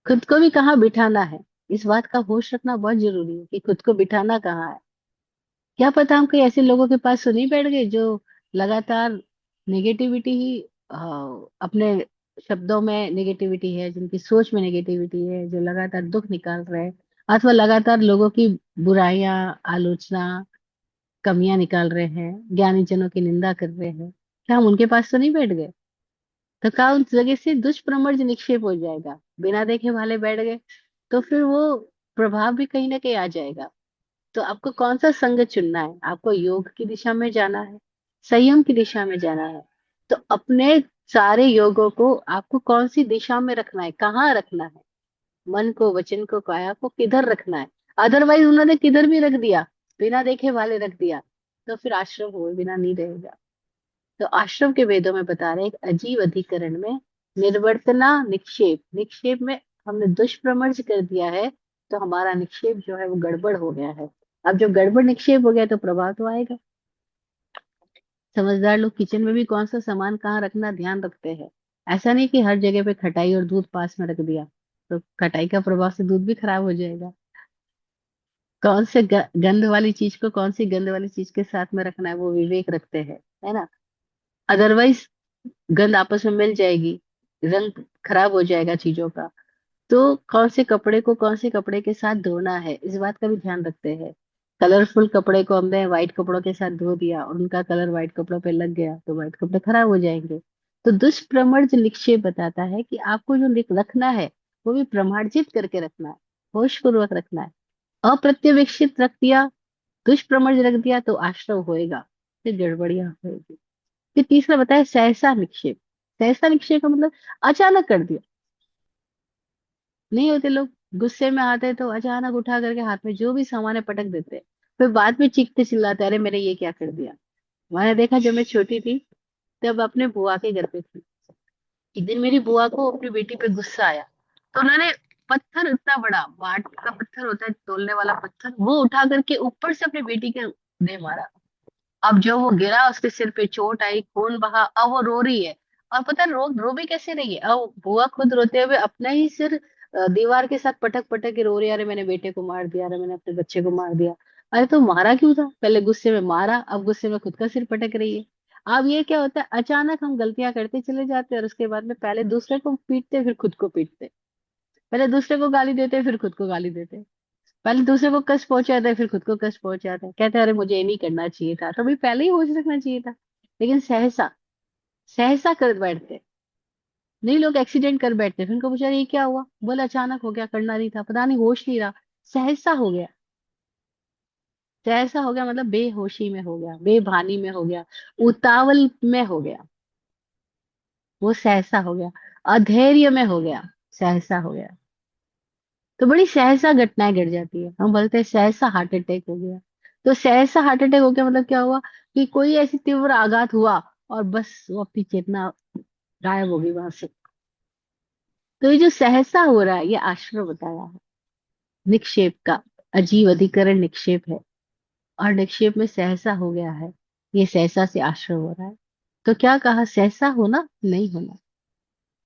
खुद को भी कहाँ बिठाना है। इस बात का होश रखना बहुत जरूरी है कि खुद को बिठाना कहाँ है। क्या पता हम कोई ऐसे लोगों के पास तो नहीं बैठ गए जो लगातार नेगेटिविटी ही अपने शब्दों में नेगेटिविटी है, जिनकी सोच में नेगेटिविटी है, जो लगातार दुख निकाल रहे हैं, अथवा लगातार लोगों की बुराइयां, आलोचना, कमियां निकाल रहे हैं, ज्ञानी जनों की निंदा कर रहे हैं। क्या हम उनके पास तो नहीं बैठ गए? तो क्या उस जगह से दुष्प्रमर्श निक्षेप हो जाएगा? बिना देखे भाले बैठ गए तो फिर वो प्रभाव भी कहीं ना कहीं आ जाएगा। तो आपको कौन सा संग चुनना है? आपको योग की दिशा में जाना है, संयम की दिशा में जाना है? तो अपने सारे योगों को आपको कौन सी दिशा में रखना है, कहाँ रखना है? मन को, वचन को, काया को किधर रखना है? अदरवाइज उन्होंने किधर भी रख दिया, बिना देखे वाले रख दिया, तो फिर आश्रम हुए बिना नहीं रहेगा। तो आश्रम के वेदों में बता रहे हैं, एक अजीब अधिकरण में निर्वर्तना निक्षेप, निक्षेप में हमने दुष्प्रमर्श कर दिया है, तो हमारा निक्षेप जो है वो गड़बड़ हो गया है। अब जब गड़बड़ निक्षेप हो गया तो प्रभाव तो आएगा। समझदार लोग किचन में भी कौन सा सामान कहाँ रखना ध्यान रखते हैं। ऐसा नहीं कि हर जगह पे खटाई और दूध पास में रख दिया, तो खटाई का प्रभाव से दूध भी खराब हो जाएगा। कौन से गंध वाली चीज को कौन सी गंध वाली चीज के साथ में रखना है, वो विवेक रखते हैं, है ना? अदरवाइज गंध आपस में मिल जाएगी, रंग खराब हो जाएगा चीजों का। तो कौन से कपड़े को कौन से कपड़े के साथ धोना है, इस बात का भी ध्यान रखते हैं। कलरफुल कपड़े को हमने व्हाइट कपड़ों के साथ धो दिया और उनका कलर व्हाइट कपड़ों पे लग गया, तो व्हाइट कपड़े खराब हो जाएंगे। तो दुष्प्रमर्ज निक्षेप बताता है कि आपको जो रखना है वो भी प्रमार्जित करके रखना है, होश पूर्वक रखना है। अप्रत्यवेक्षित रख दिया, दुष्प्रमर्ज रख दिया, तो आश्रव होएगा, फिर गड़बड़ियां होगी। फिर तीसरा बताया सहसा निक्षेप। सहसा निक्षेप का मतलब अचानक कर दिया। नहीं होते लोग गुस्से में आते तो अचानक उठा करके हाथ में जो भी सामान है पटक देते हैं, फिर बाद में चीखते चिल्लाते, अरे मैंने ये क्या कर दिया। मैंने देखा जब मैं छोटी थी, तब अपने बुआ के घर पे थी। एक दिन मेरी बुआ को अपनी बेटी पे गुस्सा आया, तो उन्होंने पत्थर, इतना बड़ा बाट का पत्थर होता है तोलने वाला पत्थर, वो उठा करके ऊपर से अपनी बेटी के दे मारा। अब जो वो गिरा, उसके सिर पे चोट आई, खून बहा, अब वो रो रही है। और पता है रो भी कैसे रही है, अब बुआ खुद रोते हुए अपना ही सिर दीवार के साथ पटक पटक के रो रही है, अरे मैंने बेटे को मार दिया, अरे मैंने अपने बच्चे को मार दिया। अरे तो मारा क्यों था? पहले गुस्से में मारा, अब गुस्से में खुद का सिर पटक रही है। अब ये क्या होता है, अचानक हम गलतियां करते चले जाते हैं और उसके बाद में पहले दूसरे को पीटते फिर खुद को पीटते, पहले दूसरे को गाली देते फिर खुद को गाली देते, पहले दूसरे को कष्ट पहुंचाता है फिर खुद को कष्ट पहुंचाता है, कहते हैं अरे मुझे ये नहीं करना चाहिए था, तो भाई पहले ही होश रखना चाहिए था। लेकिन सहसा, सहसा कर बैठते। नहीं, लोग एक्सीडेंट कर बैठते फिर उनको पूछा ये क्या हुआ, बोले अचानक हो गया, करना नहीं था, पता नहीं होश नहीं रहा, सहसा हो गया। सहसा हो गया मतलब बेहोशी में हो गया, बेभानी में हो गया, उतावल में हो गया, वो सहसा हो गया। अधैर्य में हो गया, सहसा हो गया। तो बड़ी सहसा घटनाएं घट जाती है, हम बोलते हैं सहसा हार्ट अटैक हो गया। तो सहसा हार्ट अटैक हो गया मतलब क्या हुआ, कि कोई ऐसी तीव्र आघात हुआ और बस वो अपनी चेतना गायब हो गई वहां से। तो ये जो सहसा हो रहा है, ये आश्रय बताया है निक्षेप का। अजीब अधिकरण निक्षेप है, और निक्षेप में सहसा हो गया है, ये सहसा से आश्रय हो रहा है। तो क्या कहा, सहसा होना नहीं होना,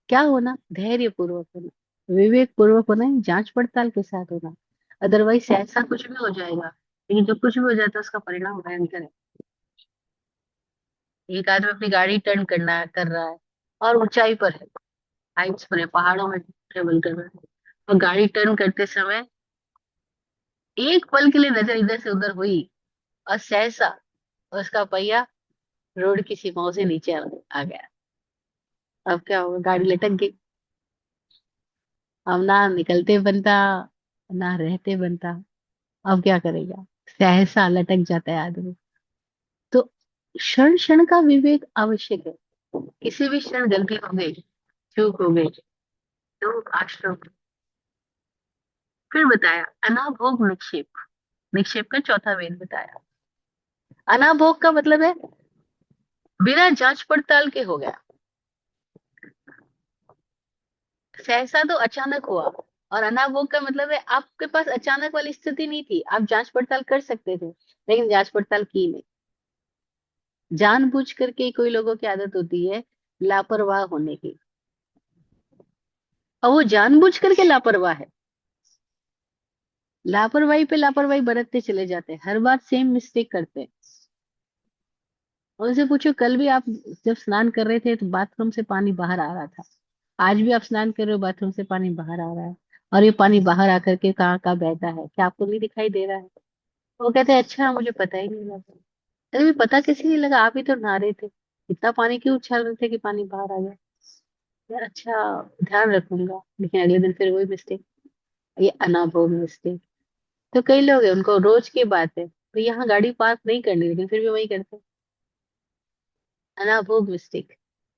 क्या होना, धैर्य पूर्वक होना, विवेक पूर्वक होना, जांच पड़ताल के साथ होना। अदरवाइज ऐसा कुछ भी हो जाएगा, लेकिन जो कुछ भी हो जाता है उसका परिणाम भयंकर है। एक आदमी अपनी गाड़ी टर्न करना कर रहा है और ऊंचाई पर है, हाइट्स पर है, पहाड़ों में ट्रेवल कर रहा है, और गाड़ी टर्न करते समय एक पल के लिए नजर इधर से उधर हुई, और सहसा उसका पहिया रोड की सीमाओं से नीचे आ गया। अब क्या होगा, गाड़ी लटक गई। अब ना निकलते बनता, ना रहते बनता। अब क्या करेगा, सहसा लटक जाता है आदमी। तो क्षण क्षण का विवेक आवश्यक है। किसी भी क्षण गलती हो गई, चूक हो गई, तो आश्रम। फिर बताया अनाभोग निक्षेप, निक्षेप का चौथा वेद बताया। अनाभोग का मतलब है बिना जांच पड़ताल के हो गया। सहसा तो अचानक हुआ, और अनाभोग का मतलब है आपके पास अचानक वाली स्थिति नहीं थी, आप जांच पड़ताल कर सकते थे, लेकिन जांच पड़ताल की नहीं। जानबूझ करके कोई लोगों की आदत होती है लापरवाह होने की, और वो जानबूझ करके लापरवाह है। लापरवाही पे लापरवाही बरतते चले जाते हैं, हर बार सेम मिस्टेक करते हैं। और उनसे पूछो, कल भी आप जब स्नान कर रहे थे तो बाथरूम से पानी बाहर आ रहा था, आज भी आप स्नान कर रहे हो, बाथरूम से पानी बाहर आ रहा है, और ये पानी बाहर आकर के कहाँ कहाँ बहता है, क्या आपको नहीं दिखाई दे रहा है? वो कहते हैं, अच्छा मुझे पता ही नहीं लगा। अरे भी पता कैसे नहीं लगा, आप ही तो नहा रहे थे, इतना पानी क्यों उछाल रहे थे कि पानी बाहर आ गया? यार अच्छा, ध्यान रखूंगा, लेकिन अगले दिन फिर वही मिस्टेक, ये अनाभोग मिस्टेक। तो कई लोग हैं, उनको रोज की बात है, तो यहाँ गाड़ी पार्क नहीं करनी, लेकिन फिर भी वही करते हैं, अनाभोग मिस्टेक।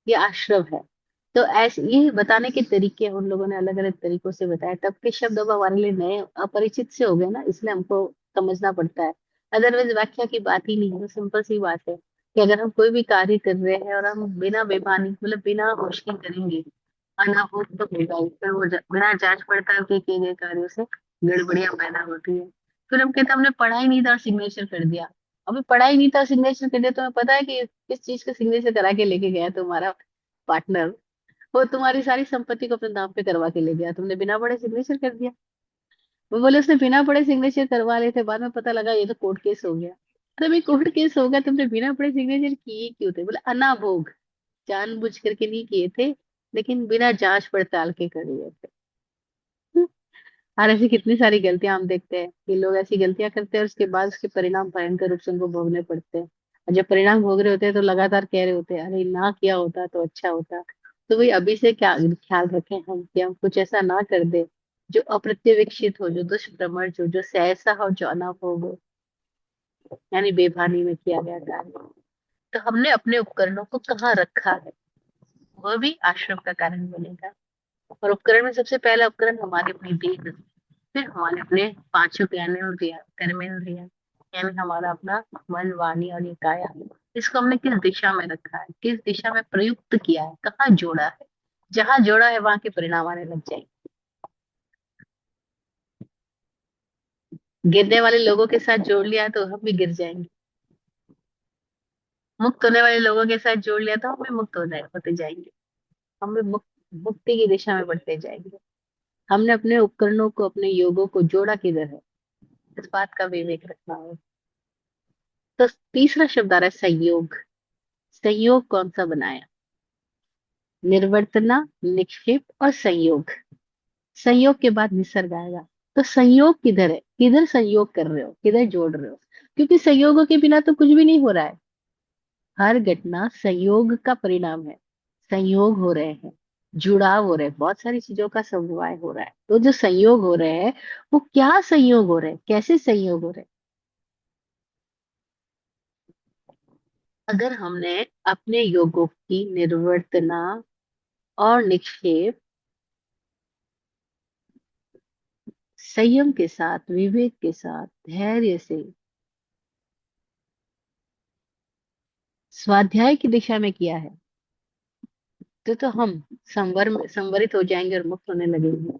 ये आश्रम है। तो ऐसे ये बताने के तरीके उन लोगों ने अलग अलग तरीकों से बताया, तब के शब्द अब हमारे लिए नए अपरिचित से हो गए ना, इसलिए हमको समझना पड़ता है। अदरवाइज व्याख्या की बात ही नहीं है, तो सिंपल सी बात है कि अगर हम कोई भी कार्य कर रहे हैं और हम बिना बेमानी मतलब बिना होश के करेंगे, अनाभूत तो होगा ही। फिर वो बिना जांच पड़ताल के किए गए कार्यों से गड़बड़ियां पैदा होती है। फिर हम कहते हैं, हमने पढ़ा ही नहीं था और सिग्नेचर कर दिया। अभी पढ़ा ही नहीं था, सिग्नेचर कर दिया, तुम्हें पता है कि किस चीज का सिग्नेचर करा के लेके गया तुम्हारा पार्टनर? वो तुम्हारी सारी संपत्ति को अपने नाम पे करवा के ले गया, तुमने बिना पढ़े सिग्नेचर कर दिया। वो बोले उसने बिना पढ़े सिग्नेचर करवा लिए थे, बाद में पता लगा ये तो कोर्ट केस हो गया। तभी कोर्ट केस हो गया, तुमने बिना पढ़े सिग्नेचर किए क्यों थे? बोले अनाभोग, जानबूझ करके नहीं किए थे, लेकिन बिना जांच पड़ताल के कर दिए थे। और ऐसी कितनी सारी गलतियां हम देखते हैं कि लोग ऐसी गलतियां करते हैं और उसके बाद उसके परिणाम भयंकर रूप से उनको भोगने पड़ते हैं। और जब परिणाम भोग रहे होते हैं तो लगातार कह रहे होते हैं, अरे ना किया होता तो अच्छा होता। तो वही अभी से क्या ख्याल रखें हम कि हम कुछ ऐसा ना कर दे जो अप्रत्याशित हो, जो दुष्प्रमर हो, जो सहसा हो, जो अनाभोग हो, यानी बेभानी में किया गया कार्य। तो हमने अपने उपकरणों को कहाँ रखा है, वह भी आश्रम का कारण बनेगा। और उपकरण में सबसे पहला उपकरण हमारी अपनी देह, फिर हमारे अपने पांचों ज्ञानेंद्रिय, कर्मेंद्रिय, यानी हमारा अपना मन, वाणी और ये काया। इसको हमने किस दिशा में रखा है, किस दिशा में प्रयुक्त किया है, कहाँ जोड़ा है? जहां जोड़ा है वहां के परिणाम आने लग जाएंगे। गिरने वाले लोगों के साथ जोड़ लिया तो हम भी गिर जाएंगे, मुक्त होने वाले लोगों के साथ जोड़ लिया तो हम भी मुक्त होते जाएंगे, हम भी मुक्ति की दिशा में बढ़ते जाएंगे। हमने अपने उपकरणों को, अपने योगों को जोड़ा किधर है, इस बात का विवेक रखना है। तो तीसरा शब्द आ रहा है संयोग। संयोग कौन सा बनाया? निर्वर्तना, निक्षेप और संयोग। संयोग के बाद निसर्ग आएगा। तो संयोग किधर है, किधर संयोग कर रहे हो, किधर जोड़ रहे हो? क्योंकि संयोगों के बिना तो कुछ भी नहीं हो रहा है। हर घटना संयोग का परिणाम है। संयोग हो रहे हैं, जुड़ाव हो रहे हैं, बहुत सारी चीजों का समन्वय हो रहा है। तो जो संयोग हो रहे हैं, वो क्या संयोग हो रहे हैं, कैसे संयोग हो रहे हैं? अगर हमने अपने योगों की निर्वर्तना और निक्षेप संयम के साथ, विवेक के साथ, धैर्य से, स्वाध्याय की दिशा में किया है, तो हम संवरित हो जाएंगे और मुक्त होने लगेंगे।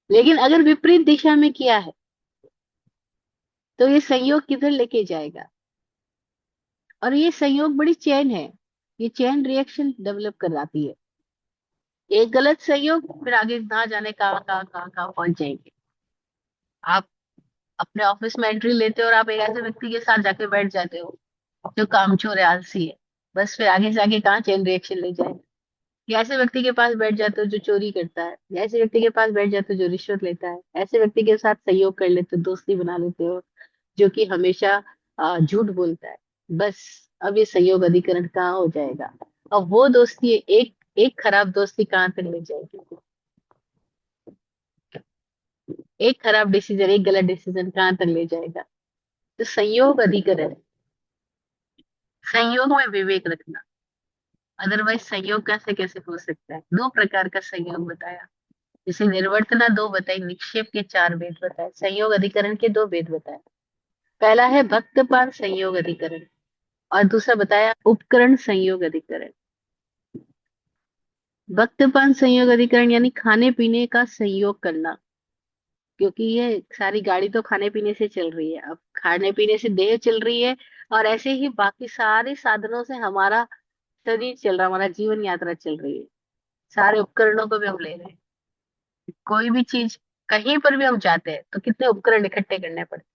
लेकिन अगर विपरीत दिशा में किया है, तो ये संयोग किधर लेके जाएगा? और ये संयोग बड़ी चेन है, ये चेन रिएक्शन डेवलप कराती है। एक गलत संयोग, फिर आगे ना जाने कहाँ कहाँ कहाँ कहाँ पहुंच जाएंगे। आप अपने ऑफिस में एंट्री लेते हो और आप एक ऐसे व्यक्ति के साथ जाके बैठ जाते हो जो कामचोर है, आलसी है, बस फिर आगे से आगे कहाँ चेन रिएक्शन ले जाए। या ऐसे व्यक्ति के पास बैठ जाते हो जो चोरी करता है, या ऐसे व्यक्ति के पास बैठ जाते हो जो रिश्वत लेता है, ऐसे व्यक्ति के साथ सहयोग कर लेते हो, दोस्ती बना लेते हो जो कि हमेशा झूठ बोलता है। बस अब ये सहयोग अधिकरण कहाँ हो जाएगा? अब वो दोस्ती एक एक खराब दोस्ती कहाँ तक ले जाएगी? एक खराब डिसीजन, एक गलत डिसीजन कहाँ तक ले जाएगा? तो संयोग अधिकरण, संयोग में विवेक रखना। अदरवाइज संयोग कैसे कैसे हो सकता है? दो प्रकार का संयोग बताया, जैसे निर्वर्तना दो बताई, निक्षेप के चार भेद बताए, संयोग अधिकरण के दो भेद बताए। पहला है भक्तपान संयोग अधिकरण, और दूसरा बताया उपकरण संयोग अधिकरण। भक्तपान संयोग अधिकरण यानी खाने पीने का संयोग करना, क्योंकि ये सारी गाड़ी तो खाने पीने से चल रही है, अब खाने पीने से देह चल रही है, और ऐसे ही बाकी सारे साधनों से हमारा शरीर चल रहा, हमारा जीवन यात्रा चल रही है। सारे उपकरणों को भी हम ले रहे हैं। कोई भी चीज कहीं पर भी हम जाते हैं तो कितने उपकरण इकट्ठे करने पड़ते हैं,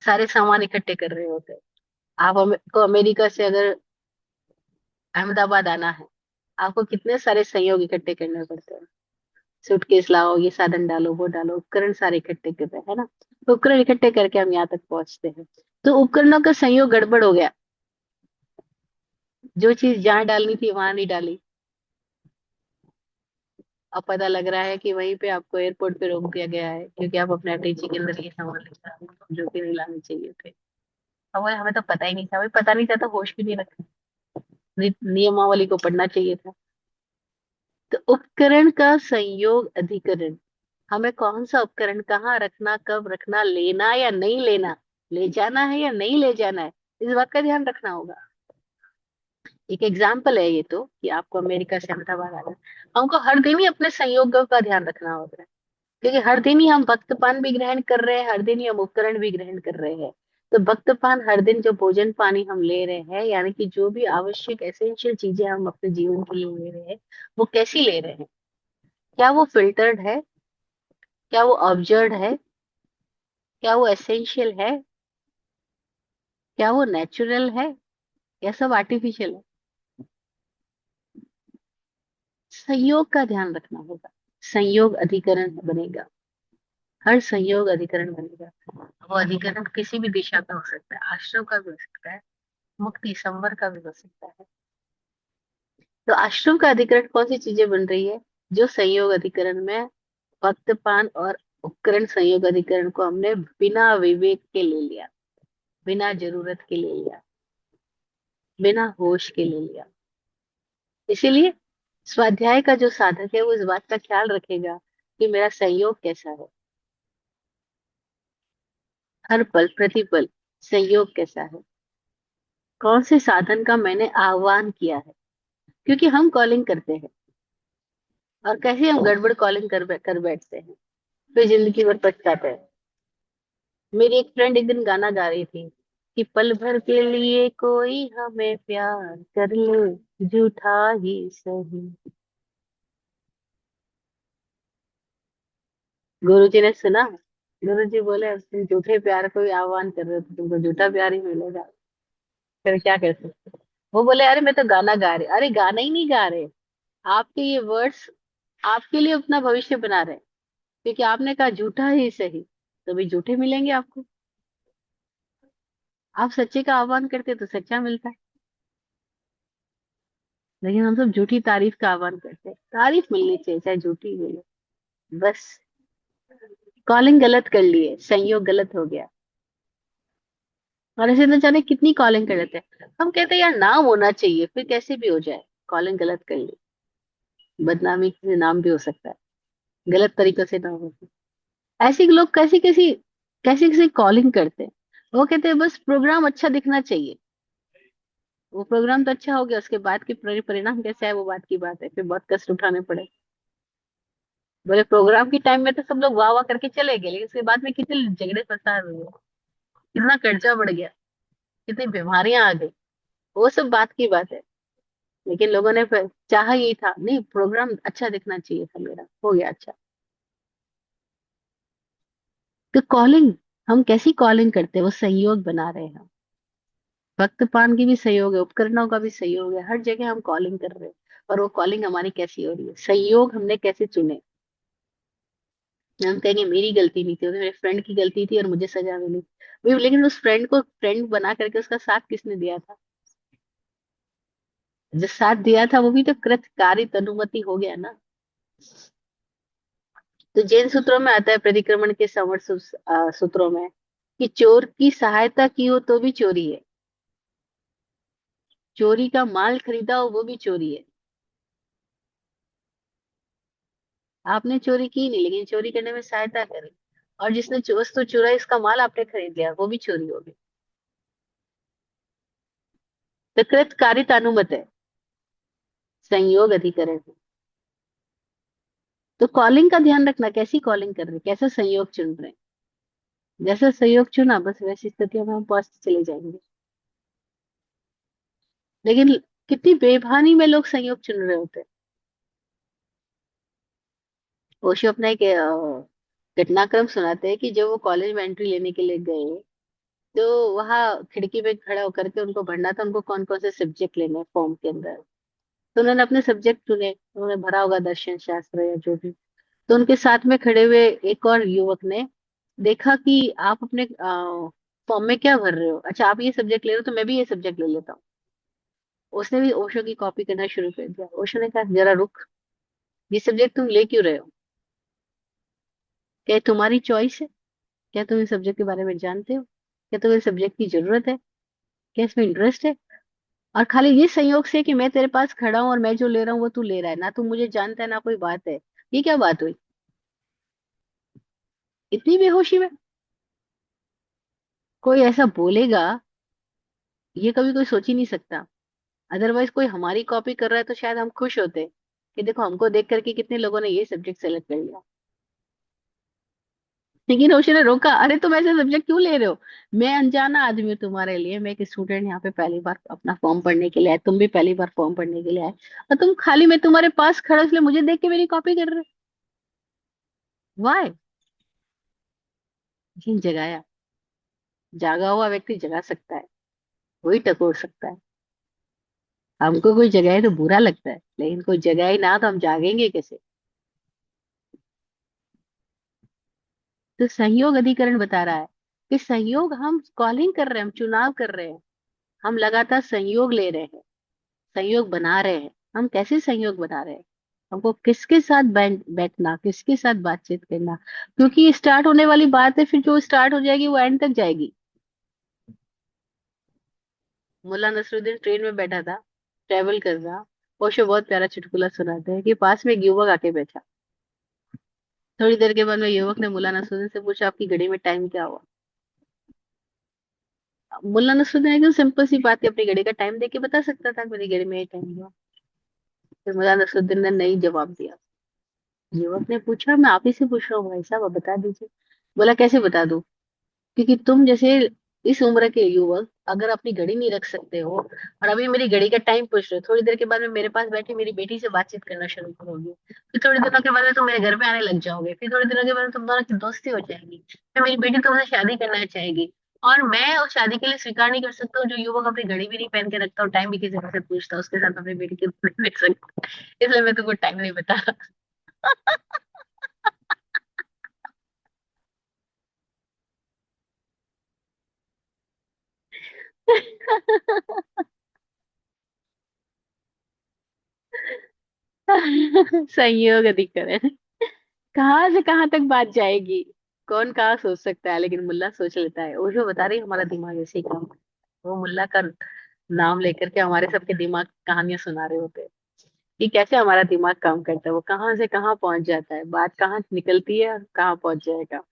सारे सामान इकट्ठे कर रहे होते हैं। को अमेरिका से अगर अहमदाबाद आना है, आपको कितने सारे संयोग इकट्ठे करने पड़ते हैं। सूटकेस लाओ, ये साधन डालो, वो डालो, उपकरण सारे इकट्ठे कर रहे हैं, है ना। तो उपकरण इकट्ठे करके हम यहाँ तक पहुंचते हैं। तो उपकरणों का संयोग गड़बड़ हो गया, जो चीज जहाँ डालनी थी वहां नहीं डाली। अब पता लग रहा है कि वहीं पे आपको एयरपोर्ट पे रोक दिया गया है, क्योंकि आप अपने अटैची के अंदर ये सामान लेकर आ रहे हो, जो कि नहीं लाने चाहिए थे। अब वो हमें तो पता ही नहीं था, हमें पता नहीं था तो होश भी नहीं रखा, नियमावली को पढ़ना चाहिए था। तो उपकरण का संयोग अधिकरण, हमें कौन सा उपकरण कहाँ रखना, कब रखना, लेना या नहीं लेना, ले जाना है या नहीं ले जाना है, इस बात का ध्यान रखना होगा। एक एग्जाम्पल है ये तो, कि आपको अमेरिका से अहमदाबाद आना है, हमको हर दिन ही अपने संयोगों का ध्यान रखना होगा, क्योंकि हर दिन ही हम भक्तपान भी ग्रहण कर रहे हैं, हर दिन ही हम उपकरण भी ग्रहण कर रहे हैं। तो भक्तपान, हर दिन जो भोजन पानी हम ले रहे हैं, यानी कि जो भी आवश्यक एसेंशियल चीजें हम अपने जीवन के लिए ले रहे हैं, वो कैसी ले रहे हैं। क्या वो फिल्टर्ड है, क्या वो ऑब्जर्व है, क्या वो एसेंशियल है, क्या वो नेचुरल है, या सब आर्टिफिशियल है। संयोग का ध्यान रखना होगा। संयोग अधिकरण बनेगा, हर संयोग अधिकरण बनेगा। वो अधिकरण किसी भी दिशा का हो सकता है, आश्रम का भी हो सकता है, मुक्ति संवर का भी हो सकता है। तो आश्रम का अधिकरण कौन सी चीजें बन रही है, जो संयोग अधिकरण में वक्तपान और उपकरण संयोग अधिकरण को हमने बिना विवेक के ले लिया, बिना जरूरत के ले लिया, बिना होश के ले लिया। इसीलिए स्वाध्याय का जो साधक है वो इस बात का ख्याल रखेगा कि मेरा संयोग कैसा है, हर पल प्रतिपल संयोग कैसा है, कौन से साधन का मैंने आह्वान किया है। क्योंकि हम कॉलिंग करते हैं, और कैसे हम गड़बड़ कॉलिंग कर बैठते हैं, फिर जिंदगी भर पछताते हैं। मेरी एक फ्रेंड एक दिन गाना गा रही थी कि पल भर के लिए कोई हमें प्यार कर ले, झूठा ही सही। गुरुजी ने सुना, गुरुजी बोले तुम झूठे प्यार को भी आह्वान कर रहे हो तो तुमको झूठा प्यार ही मिलेगा, फिर क्या कर सकते हो? वो बोले अरे मैं तो गाना गा रहे, अरे गाना ही नहीं गा रहे, आपके ये वर्ड्स आपके लिए अपना भविष्य बना रहे हैं। क्योंकि आपने कहा झूठा ही सही, तो भी झूठे मिलेंगे आपको। आप सच्चे का आह्वान करते तो सच्चा मिलता है, लेकिन हम सब झूठी तारीफ का आह्वान करते हैं। तारीफ मिलनी चाहिए चाहे झूठी मिले, बस। कॉलिंग गलत कर लिए, संयोग गलत हो गया। और ऐसे न जाने कितनी कॉलिंग कर लेते हैं, हम कहते हैं यार नाम होना चाहिए, फिर कैसे भी हो जाए, कॉलिंग गलत कर ली। बदनामी से नाम भी हो सकता है, गलत तरीके से नाम हो सकता है। ऐसे लोग कैसी कैसी कैसी कैसी कॉलिंग करते हैं। वो कहते हैं बस प्रोग्राम अच्छा दिखना चाहिए। वो प्रोग्राम तो अच्छा हो गया, उसके बाद के परिणाम कैसे है वो बात की बात है, फिर बहुत कष्ट उठाने पड़े। बोले प्रोग्राम के टाइम में तो सब लोग वाह वाह करके चले गए, लेकिन उसके बाद में कितने झगड़े फसाद हुए, कितना कर्जा बढ़ गया, कितनी बीमारियां आ गई, वो सब बात की बात है। लेकिन लोगों ने फिर चाहा यही था, नहीं प्रोग्राम अच्छा दिखना चाहिए था, मेरा हो गया अच्छा। तो कॉलिंग, हम कैसी कॉलिंग करते हैं, वो सहयोग बना रहे हैं। भक्तपान की भी सहयोग है, उपकरणों का भी सहयोग है, हर जगह हम कॉलिंग कर रहे हैं। और वो कॉलिंग हमारी कैसी हो रही है, सहयोग हमने कैसे चुने। हम कहेंगे मेरी गलती नहीं थी, वो तो मेरे फ्रेंड की गलती थी और मुझे सजा मिली। लेकिन उस फ्रेंड को फ्रेंड बना करके उसका साथ किसने दिया था, जो साथ दिया था वो भी तो कृत कारित अनुमति हो गया ना। तो जैन सूत्रों में आता है, प्रतिक्रमण के संवर सूत्रों में, कि चोर की सहायता की हो तो भी चोरी है, चोरी का माल खरीदा हो वो भी चोरी है। आपने चोरी की नहीं, लेकिन चोरी करने में सहायता करी, और जिसने वस्तु चुराई इसका माल आपने खरीद लिया, वो भी चोरी होगी। तो कृत कारित अनुमत है, संयोग अधिकरण है। तो कॉलिंग का ध्यान रखना, कैसी कॉलिंग कर रहे हैं, कैसा संयोग चुन रहे हैं। जैसा संयोग चुना बस वैसी स्थितियों में हम पहुंचते चले जाएंगे। लेकिन कितनी बेभानी में लोग संयोग चुन रहे होते हैं। ओशो अपना एक घटनाक्रम सुनाते हैं कि जब वो कॉलेज में एंट्री लेने के लिए गए, तो वहां खिड़की पे खड़ा होकर के उनको भरना था उनको कौन कौन से सब्जेक्ट लेने हैं फॉर्म के अंदर। तो उन्होंने अपने सब्जेक्ट चुने, उन्होंने भरा होगा दर्शन शास्त्र या जो भी। तो उनके साथ में खड़े हुए एक और युवक ने देखा कि आप अपने फॉर्म में क्या भर रहे हो, अच्छा आप ये सब्जेक्ट ले रहे हो तो मैं भी ये सब्जेक्ट ले लेता हूँ। उसने भी ओशो की कॉपी करना शुरू कर दिया। ओशो ने कहा जरा रुक, ये सब्जेक्ट तुम ले क्यों रहे हो? क्या ये तुम्हारी चॉइस है? क्या तुम इस सब्जेक्ट के बारे में जानते हो? क्या तुम्हें सब्जेक्ट की जरूरत है? क्या इसमें इंटरेस्ट है? और खाली ये संयोग से कि मैं तेरे पास खड़ा हूं और मैं जो ले रहा हूँ वो तू ले रहा है, ना तू मुझे जानता है ना कोई बात है, ये क्या बात हुई? इतनी बेहोशी में कोई ऐसा बोलेगा, ये कभी कोई सोच ही नहीं सकता। अदरवाइज कोई हमारी कॉपी कर रहा है तो शायद हम खुश होते कि देखो हमको देख करके कितने लोगों ने ये सब्जेक्ट सेलेक्ट कर लिया। लेकिन रोशन ने रोका, अरे तुम ऐसे सब्जेक्ट क्यों ले रहे हो? मैं अनजाना आदमी हूँ तुम्हारे लिए, मैं एक स्टूडेंट यहाँ पे पहली बार अपना फॉर्म पढ़ने के लिए आए, तुम भी पहली बार फॉर्म पढ़ने के लिए आए, और तुम खाली मैं तुम्हारे पास खड़ा इसलिए मुझे देख के मेरी कॉपी कर रहे हो? वाई? लेकिन जगाया, जागा हुआ व्यक्ति जगा सकता है, वही टकोर सकता है। हमको कोई जगाए तो बुरा लगता है, लेकिन कोई जगाए ना तो हम जागेंगे कैसे? तो सहयोग अधिकरण बता रहा है कि सहयोग, हम कॉलिंग कर रहे हैं, हम चुनाव कर रहे हैं, हम लगातार संयोग ले रहे हैं, संयोग बना रहे हैं। हम कैसे संयोग बना रहे हैं? हमको किसके साथ बैठना, किसके साथ बातचीत करना, क्योंकि ये स्टार्ट होने वाली बात है, फिर जो स्टार्ट हो जाएगी वो एंड तक जाएगी। मुल्ला नसरुद्दीन ट्रेन में बैठा था, ट्रेवल कर रहा। ओशो बहुत प्यारा चुटकुला सुनाते हैं कि पास में एक युवक आके बैठा। थोड़ी देर के बाद में युवक ने मुल्ला नसरुद्दीन से पूछा आपकी घड़ी में टाइम क्या हुआ? मुल्ला नसरुद्दीन एकदम सिंपल सी बात है, अपनी घड़ी का टाइम देख के बता सकता था मेरी घड़ी में ये टाइम हुआ। फिर मुल्ला नसरुद्दीन ने नहीं जवाब दिया। युवक ने पूछा मैं आप ही से पूछ रहा हूँ भाई साहब, आप बता दीजिए। बोला कैसे बता दूं? क्योंकि तुम जैसे इस उम्र के युवक अगर अपनी घड़ी नहीं रख सकते हो और अभी मेरी घड़ी का टाइम पूछ रहे हो, थोड़ी देर के बाद में मेरे पास बैठी मेरी बेटी से बातचीत करना शुरू करोगे, फिर थोड़ी दिनों के बाद में तुम मेरे घर पे आने लग जाओगे, फिर थोड़ी दिनों के बाद में तुम दोनों की दोस्ती हो जाएगी, फिर मेरी बेटी तुमसे शादी करना चाहेगी, और मैं उस शादी के लिए स्वीकार नहीं कर सकता हूँ जो युवक अपनी घड़ी भी नहीं पहन के रखता और टाइम भी किसी और से पूछता, उसके साथ अपनी बेटी की नहीं देख सकता, इसलिए मैं तुमको टाइम नहीं बता संयोग अधिकरण, कहाँ से कहाँ तक बात जाएगी, कौन कहाँ सोच सकता है, लेकिन मुल्ला सोच लेता है। वो जो बता रही है, हमारा दिमाग ऐसे ही काम करता है। वो मुल्ला का नाम लेकर के हमारे सबके दिमाग कहानियां सुना रहे होते हैं कि कैसे हमारा दिमाग काम करता है, वो कहाँ से कहाँ पहुंच जाता है, बात कहाँ निकलती है और कहाँ पहुंच जाएगा।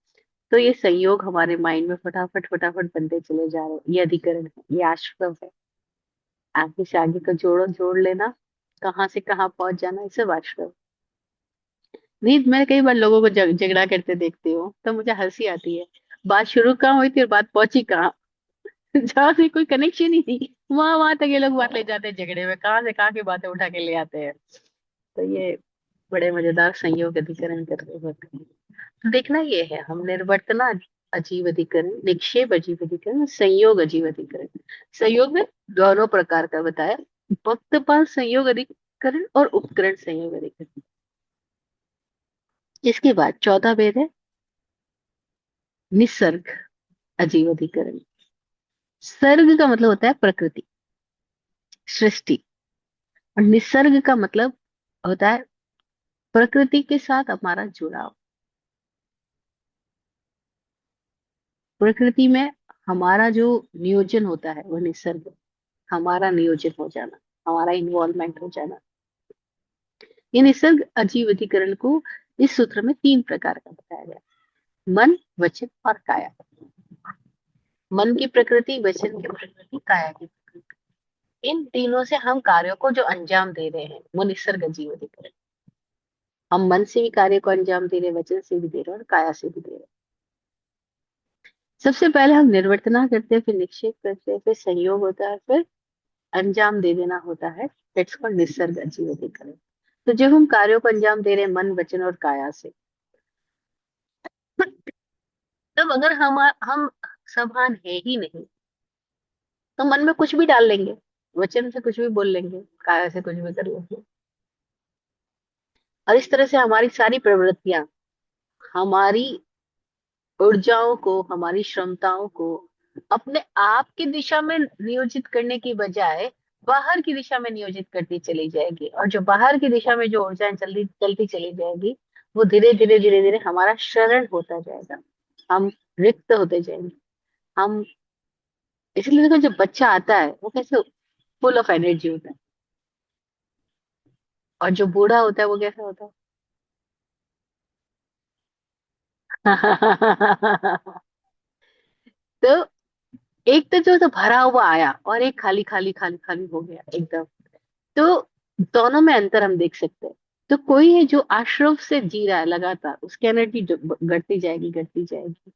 तो ये संयोग हमारे माइंड में फटाफट फटाफट बनते चले जा रहे हैं, ये अधिकरण है, ये आश्रम है। आगे से आगे का जोड़ो जोड़ लेना, कहाँ से कहाँ पहुंच जाना, ये सब आश्रम। नहीं, मैं कई बार लोगों को झगड़ा करते देखती हूँ तो मुझे हंसी आती है। बात शुरू कहाँ हुई थी और बात पहुंची कहाँ? जहाँ से कोई कनेक्शन ही नहीं, वहां वहां तक ये लोग बात ले जाते हैं झगड़े में, कहाँ से कहाँ की बातें उठा के ले आते हैं। तो ये बड़े मजेदार संयोग अधिकरण कर रहे होते हैं। तो देखना ये है, हम निर्वर्तना अजीव अधिकरण, निक्षेप अजीव अधिकरण, संयोग अजीव अधिकरण। संयोग में दोनों प्रकार का बताया, वक्तपाल संयोग अधिकरण और उपकरण संयोग अधिकरण। इसके बाद चौथा भेद है निसर्ग अजीव अधिकरण। सर्ग का मतलब होता है प्रकृति, सृष्टि, और निसर्ग का मतलब होता है प्रकृति के साथ हमारा जुड़ाव। प्रकृति में हमारा जो नियोजन होता है वो निसर्ग, हमारा नियोजन हो जाना, हमारा इन्वॉल्वमेंट हो जाना। ये निसर्ग अजीव अधिकरण को इस सूत्र में तीन प्रकार का बताया गया, मन, वचन और काया। मन की प्रकृति, वचन की प्रकृति, काया की प्रकृति, इन तीनों से हम कार्यों को जो अंजाम दे रहे हैं वो निसर्ग अजीव अधिकरण। हम मन से भी कार्य को अंजाम दे रहे हैं, वचन से भी दे रहे हैं और काया से भी दे रहे हैं। सबसे पहले हम निर्वर्तना करते हैं, फिर निक्षेप करते हैं, फिर संयोग होता है, फिर अंजाम दे देना होता है। दैट्स कॉल्ड निसर्ग अजीव अधिकरण। तो जब हम कार्यों को अंजाम दे रहे हैं मन वचन और काया से, तब अगर हम सभान है ही नहीं, तो मन में कुछ भी डाल लेंगे, वचन से कुछ भी बोल लेंगे, काया से कुछ भी कर लेंगे, और इस तरह से हमारी सारी प्रवृत्तियां, हमारी ऊर्जाओं को, हमारी क्षमताओं को अपने आप की दिशा में नियोजित करने की बजाय बाहर की दिशा में नियोजित करती चली जाएगी। और जो बाहर की दिशा में जो ऊर्जाएं चलती चलती चली जाएगी, वो धीरे धीरे धीरे धीरे हमारा शरण होता जाएगा, हम रिक्त होते जाएंगे। हम इसलिए देखो, जब बच्चा आता है वो कैसे फुल ऑफ एनर्जी होता है, और जो बूढ़ा होता है वो कैसा होता है। तो एक तो भरा हुआ आया, और एक खाली खाली खाली खाली हो गया एकदम। तो दोनों में अंतर हम देख सकते हैं। तो कोई है जो आश्रव से जी रहा है लगातार, उसकी एनर्जी घटती जाएगी घटती जाएगी,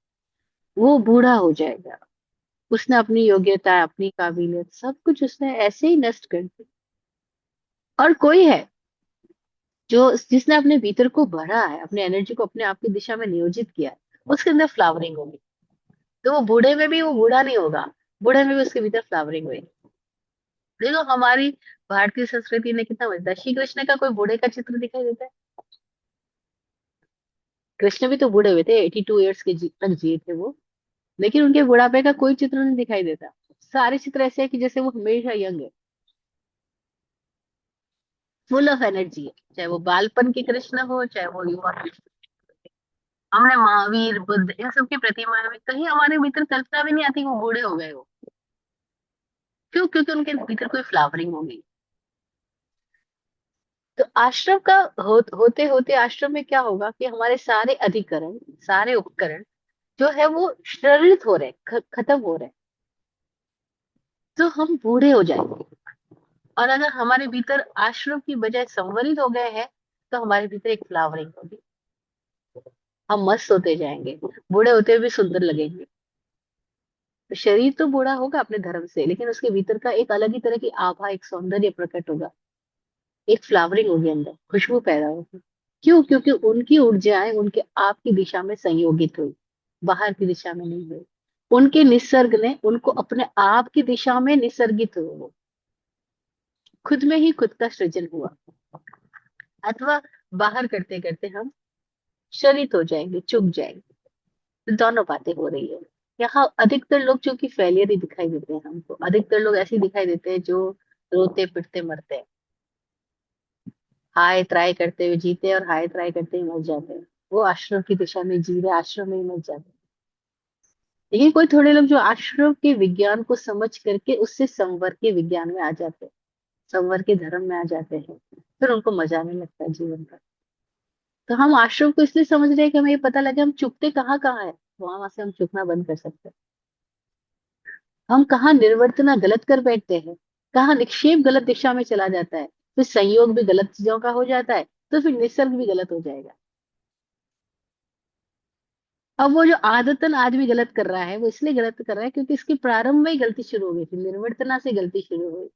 वो बूढ़ा हो जाएगा, उसने अपनी योग्यता अपनी काबिलियत सब कुछ उसने ऐसे ही नष्ट कर दी। और कोई है जो जिसने अपने भीतर को भरा है, अपने एनर्जी को अपने आप की दिशा में नियोजित किया है, उसके अंदर फ्लावरिंग होगी। तो वो बूढ़े में भी वो बूढ़ा नहीं होगा, बूढ़े में भी उसके भीतर फ्लावरिंग हुई। देखो हमारी भारतीय संस्कृति ने कितना मजेदार, श्री कृष्ण का कोई बूढ़े का चित्र दिखाई देता है? कृष्ण भी तो बूढ़े हुए थे, 82 ईयर्स के तक जिए थे वो, लेकिन उनके बुढ़ापे का कोई चित्र नहीं दिखाई देता। सारे चित्र ऐसे है कि जैसे वो हमेशा यंग है, फुल ऑफ एनर्जी है, चाहे वो बालपन के कृष्ण हो चाहे वो युवा कृष्ण। हमने महावीर बुद्ध इन सब की प्रतिमा में कहीं हमारे भीतर कल्पना भी नहीं आती कि वो बूढ़े हो गए हो। क्यों? क्योंकि उनके भीतर कोई फ्लावरिंग हो गई। तो आश्रम का होते होते आश्रम में क्या होगा कि हमारे सारे अधिकरण, सारे उपकरण जो है वो शरित हो रहे, खत्म हो रहे, तो हम बूढ़े हो जाएंगे। और अगर हमारे भीतर आश्रम की बजाय संवरित हो गए हैं, तो हमारे भीतर एक फ्लावरिंग होगी, हम मस्त होते जाएंगे, बूढ़े होते हुए भी सुंदर लगेंगे। तो शरीर तो बूढ़ा होगा अपने धर्म से, लेकिन उसके भीतर का एक अलग ही तरह की आभा, एक सौंदर्य प्रकट होगा, एक फ्लावरिंग होगी, अंदर खुशबू पैदा होगी। क्यों? क्योंकि उनकी ऊर्जाएं उनके आप की दिशा में संयोगित हुई, बाहर की दिशा में नहीं हुई। उनके निसर्ग ने उनको अपने आप की दिशा में निसर्गित हुए, खुद में ही खुद का सृजन हुआ। अथवा बाहर करते करते हम शरित हो जाएंगे, चुक जाएंगे। तो दोनों बातें हो रही है। यहाँ अधिकतर लोग चूंकि फेलियर ही दिखाई देते हैं हमको, अधिकतर लोग ऐसे ही दिखाई देते हैं जो रोते पिटते मरते हैं, हाय ट्राई करते हुए जीते हैं और हाय ट्राई करते हुए मर जाते हैं। वो आश्रम की दिशा में जी रहे, आश्रम में ही मर जाते हैं। लेकिन कोई थोड़े लोग जो आश्रम के विज्ञान को समझ करके उससे संवर के विज्ञान में आ जाते हैं, संवर के धर्म में आ जाते हैं, फिर उनको मजा आने लगता है जीवन का। तो हम आश्रम को इसलिए समझ रहे हैं कि हमें ये पता लगे हम चुकते कहाँ कहाँ है, वहां से हम चुकना बंद कर सकते हैं। हम कहाँ निर्वर्तना गलत कर बैठते हैं, कहाँ निक्षेप गलत दिशा में चला जाता है, फिर संयोग भी गलत चीजों का हो जाता है, तो फिर निसर्ग भी गलत हो जाएगा। अब वो जो आदतन आदमी गलत कर रहा है, वो इसलिए गलत कर रहा है क्योंकि इसकी प्रारंभ में ही गलती शुरू हो गई थी, निर्वर्तना से गलती शुरू हुई।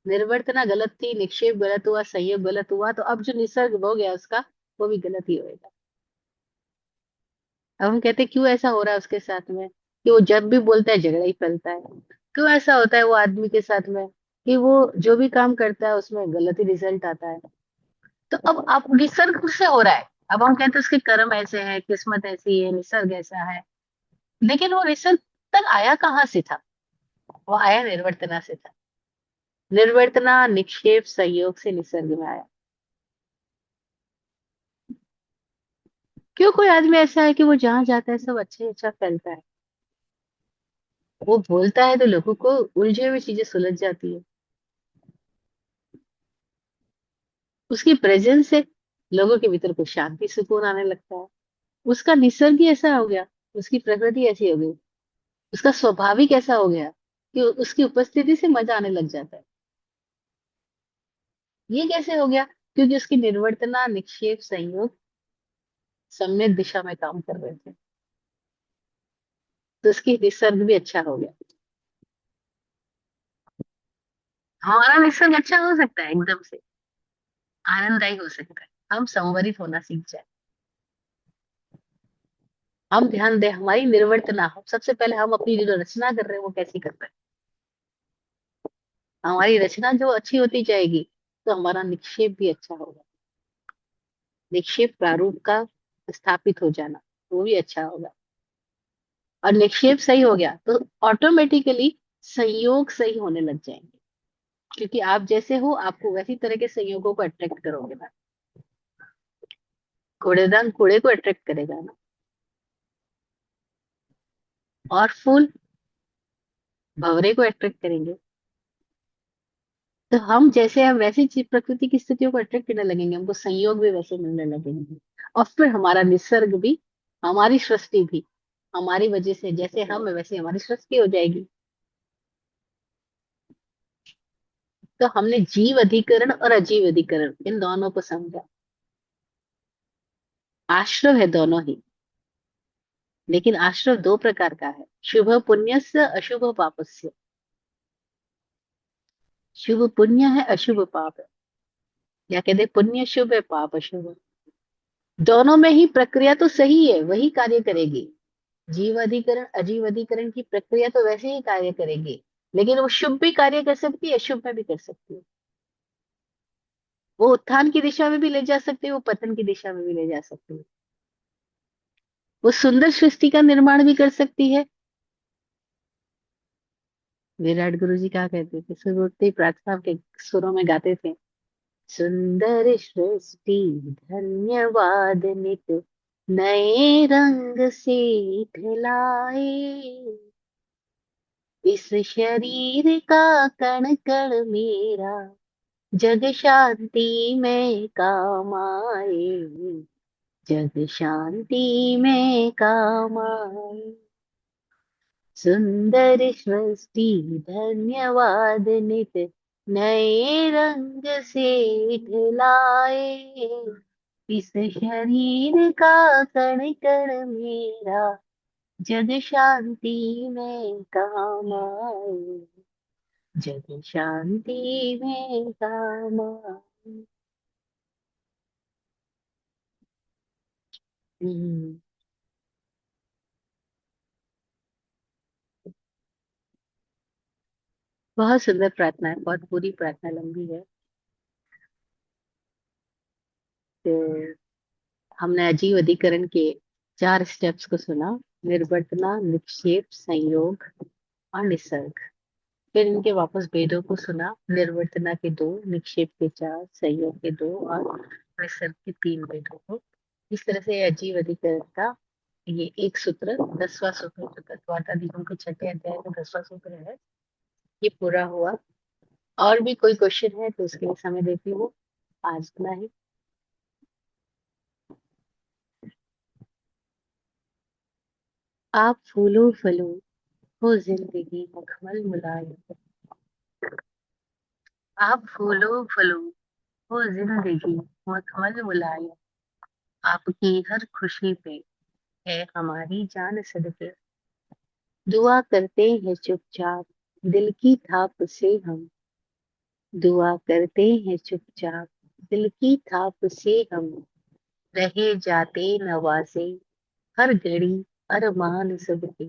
निर्वर्तना गलत थी, निक्षेप गलत हुआ, संयोग गलत हुआ, तो अब जो निसर्ग हो गया उसका, वो भी गलत ही होएगा। अब हम कहते हैं क्यों ऐसा हो रहा है उसके साथ में, कि वो जब भी बोलता है झगड़ा ही फैलता है। क्यों ऐसा होता है वो आदमी के साथ में, कि वो जो भी काम करता है उसमें गलत ही रिजल्ट आता है। तो अब निसर्ग से हो रहा है। अब हम कहते हैं उसके कर्म ऐसे हैं, किस्मत ऐसी है, निसर्ग ऐसा है। लेकिन वो निसर्ग तक आया कहाँ से था? वो आया निर्वर्तना से था। निर्वर्तना निक्षेप संयोग से निसर्ग में आया। क्यों? कोई आदमी ऐसा है कि वो जहां जाता है सब अच्छा ही अच्छा फैलता है, वो बोलता है तो लोगों को उलझे हुई चीजें सुलझ जाती है, उसकी प्रेजेंस से लोगों के भीतर को शांति सुकून आने लगता है। उसका निसर्ग ही ऐसा हो गया, उसकी प्रकृति ऐसी हो गई, उसका स्वाभाविक ऐसा हो गया कि उसकी उपस्थिति से मजा आने लग जाता है। ये कैसे हो गया? क्योंकि उसकी निर्वर्तना निक्षेप संयोग सम्यक दिशा में काम कर रहे थे, तो उसकी निसर्ग भी अच्छा हो गया। हमारा निसर्ग अच्छा हो सकता है एकदम से, आनंददायी हो सकता है। हम संवरित होना सीख जाए। हम ध्यान दें हमारी निर्वर्तना हो। सबसे पहले हम अपनी जो रचना कर रहे हैं वो कैसी कर रहे हैं। हमारी रचना जो अच्छी होती जाएगी तो हमारा निक्षेप भी अच्छा होगा। निक्षेप प्रारूप का स्थापित हो जाना वो भी अच्छा होगा। और निक्षेप सही हो गया तो ऑटोमेटिकली संयोग सही होने लग जाएंगे। क्योंकि आप जैसे हो आपको वैसी तरह के संयोगों को अट्रैक्ट करोगे ना। कूड़ेदान कूड़े को अट्रैक्ट करेगा ना। और फूल भंवरे को अट्रैक्ट करेंगे। तो हम जैसे हम वैसी चीज प्रकृति की स्थितियों को अट्रैक्ट करने लगेंगे। हमको संयोग भी वैसे मिलने लगेंगे। और फिर हमारा निसर्ग भी हमारी सृष्टि भी हमारी वजह से जैसे हम हैं, वैसे हमारी सृष्टि हो जाएगी। तो हमने जीव अधिकरण और अजीव अधिकरण इन दोनों को समझा। आश्रव है दोनों ही। लेकिन आश्रव दो प्रकार का है। शुभ पुण्यस्य अशुभ पापस्य। शुभ पुण्य है अशुभ पाप है। या कहते पुण्य शुभ है पाप अशुभ है। दोनों में ही प्रक्रिया तो सही है वही कार्य करेगी। जीव अधिकरण अजीव अधिकरण की प्रक्रिया तो वैसे ही कार्य करेगी। लेकिन वो शुभ भी कार्य कर सकती है अशुभ में भी कर सकती है। वो उत्थान की दिशा में भी ले जा सकती है वो पतन की दिशा में भी ले जा सकती है। वो सुंदर सृष्टि का निर्माण भी कर सकती है। विराट गुरु जी क्या कहते थे सुबह उठते ही प्रार्थना के सुरों में गाते थे। सुंदर सृष्टि धन्यवाद नित नए रंग से ढलाए। इस शरीर का कण कण मेरा जग शांति में काम आए। जग शांति में काम आए। सुंदर सृष्टि धन्यवाद नित नए रंग से ढलाए। इस शरीर का कण कण मेरा जग शांति में काम आए। जग शांति में काम आए। हम्म, बहुत सुंदर प्रार्थना है। बहुत पूरी प्रार्थना लंबी है। तो हमने अजीव अधिकरण के 4 स्टेप्स को सुना। निर्वर्तना निक्षेप संयोग और निसर्ग। फिर इनके वापस भेदों को सुना। निर्वर्तना के 2 निक्षेप के 4 संयोग के 2 और निसर्ग के 3 भेदों को। इस तरह से अजीव अधिकरण का ये एक सूत्र 10वां सूत्र जो तत्वार्थ के 6 अध्याय का 10वां सूत्र है ये पूरा हुआ। और भी कोई क्वेश्चन है तो उसके लिए समय देती हूँ। आज इतना ही। आप फूलो फलो हो जिंदगी मखमल मुलायम। आप फूलो फलो हो जिंदगी मखमल मुलायम। आपकी हर खुशी पे है हमारी जान सदके। दुआ करते हैं चुपचाप दिल की थाप से हम। दुआ करते हैं चुपचाप दिल की थाप से हम। रहे जाते नवासे हर घड़ी अरमान सबके।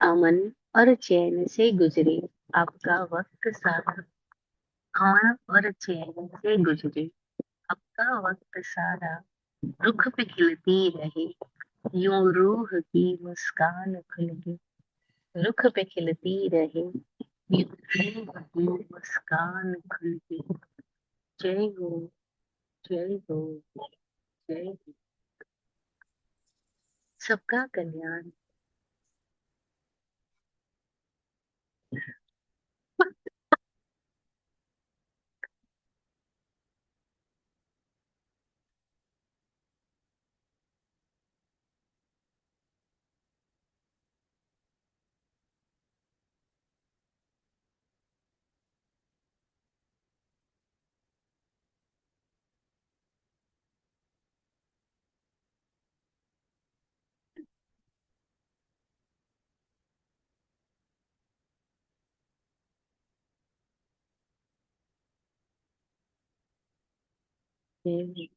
अमन और चैन से गुजरे आपका वक्त सारा। अमन और चैन से गुजरे आपका वक्त सारा। रुख पे खिलती रहे यूं रूह की मुस्कान खुल के। रुख पे खिलती रहे यूं रूह की मुस्कान खुल के। जय हो जय हो जय हो। सबका कल्याण। हैं।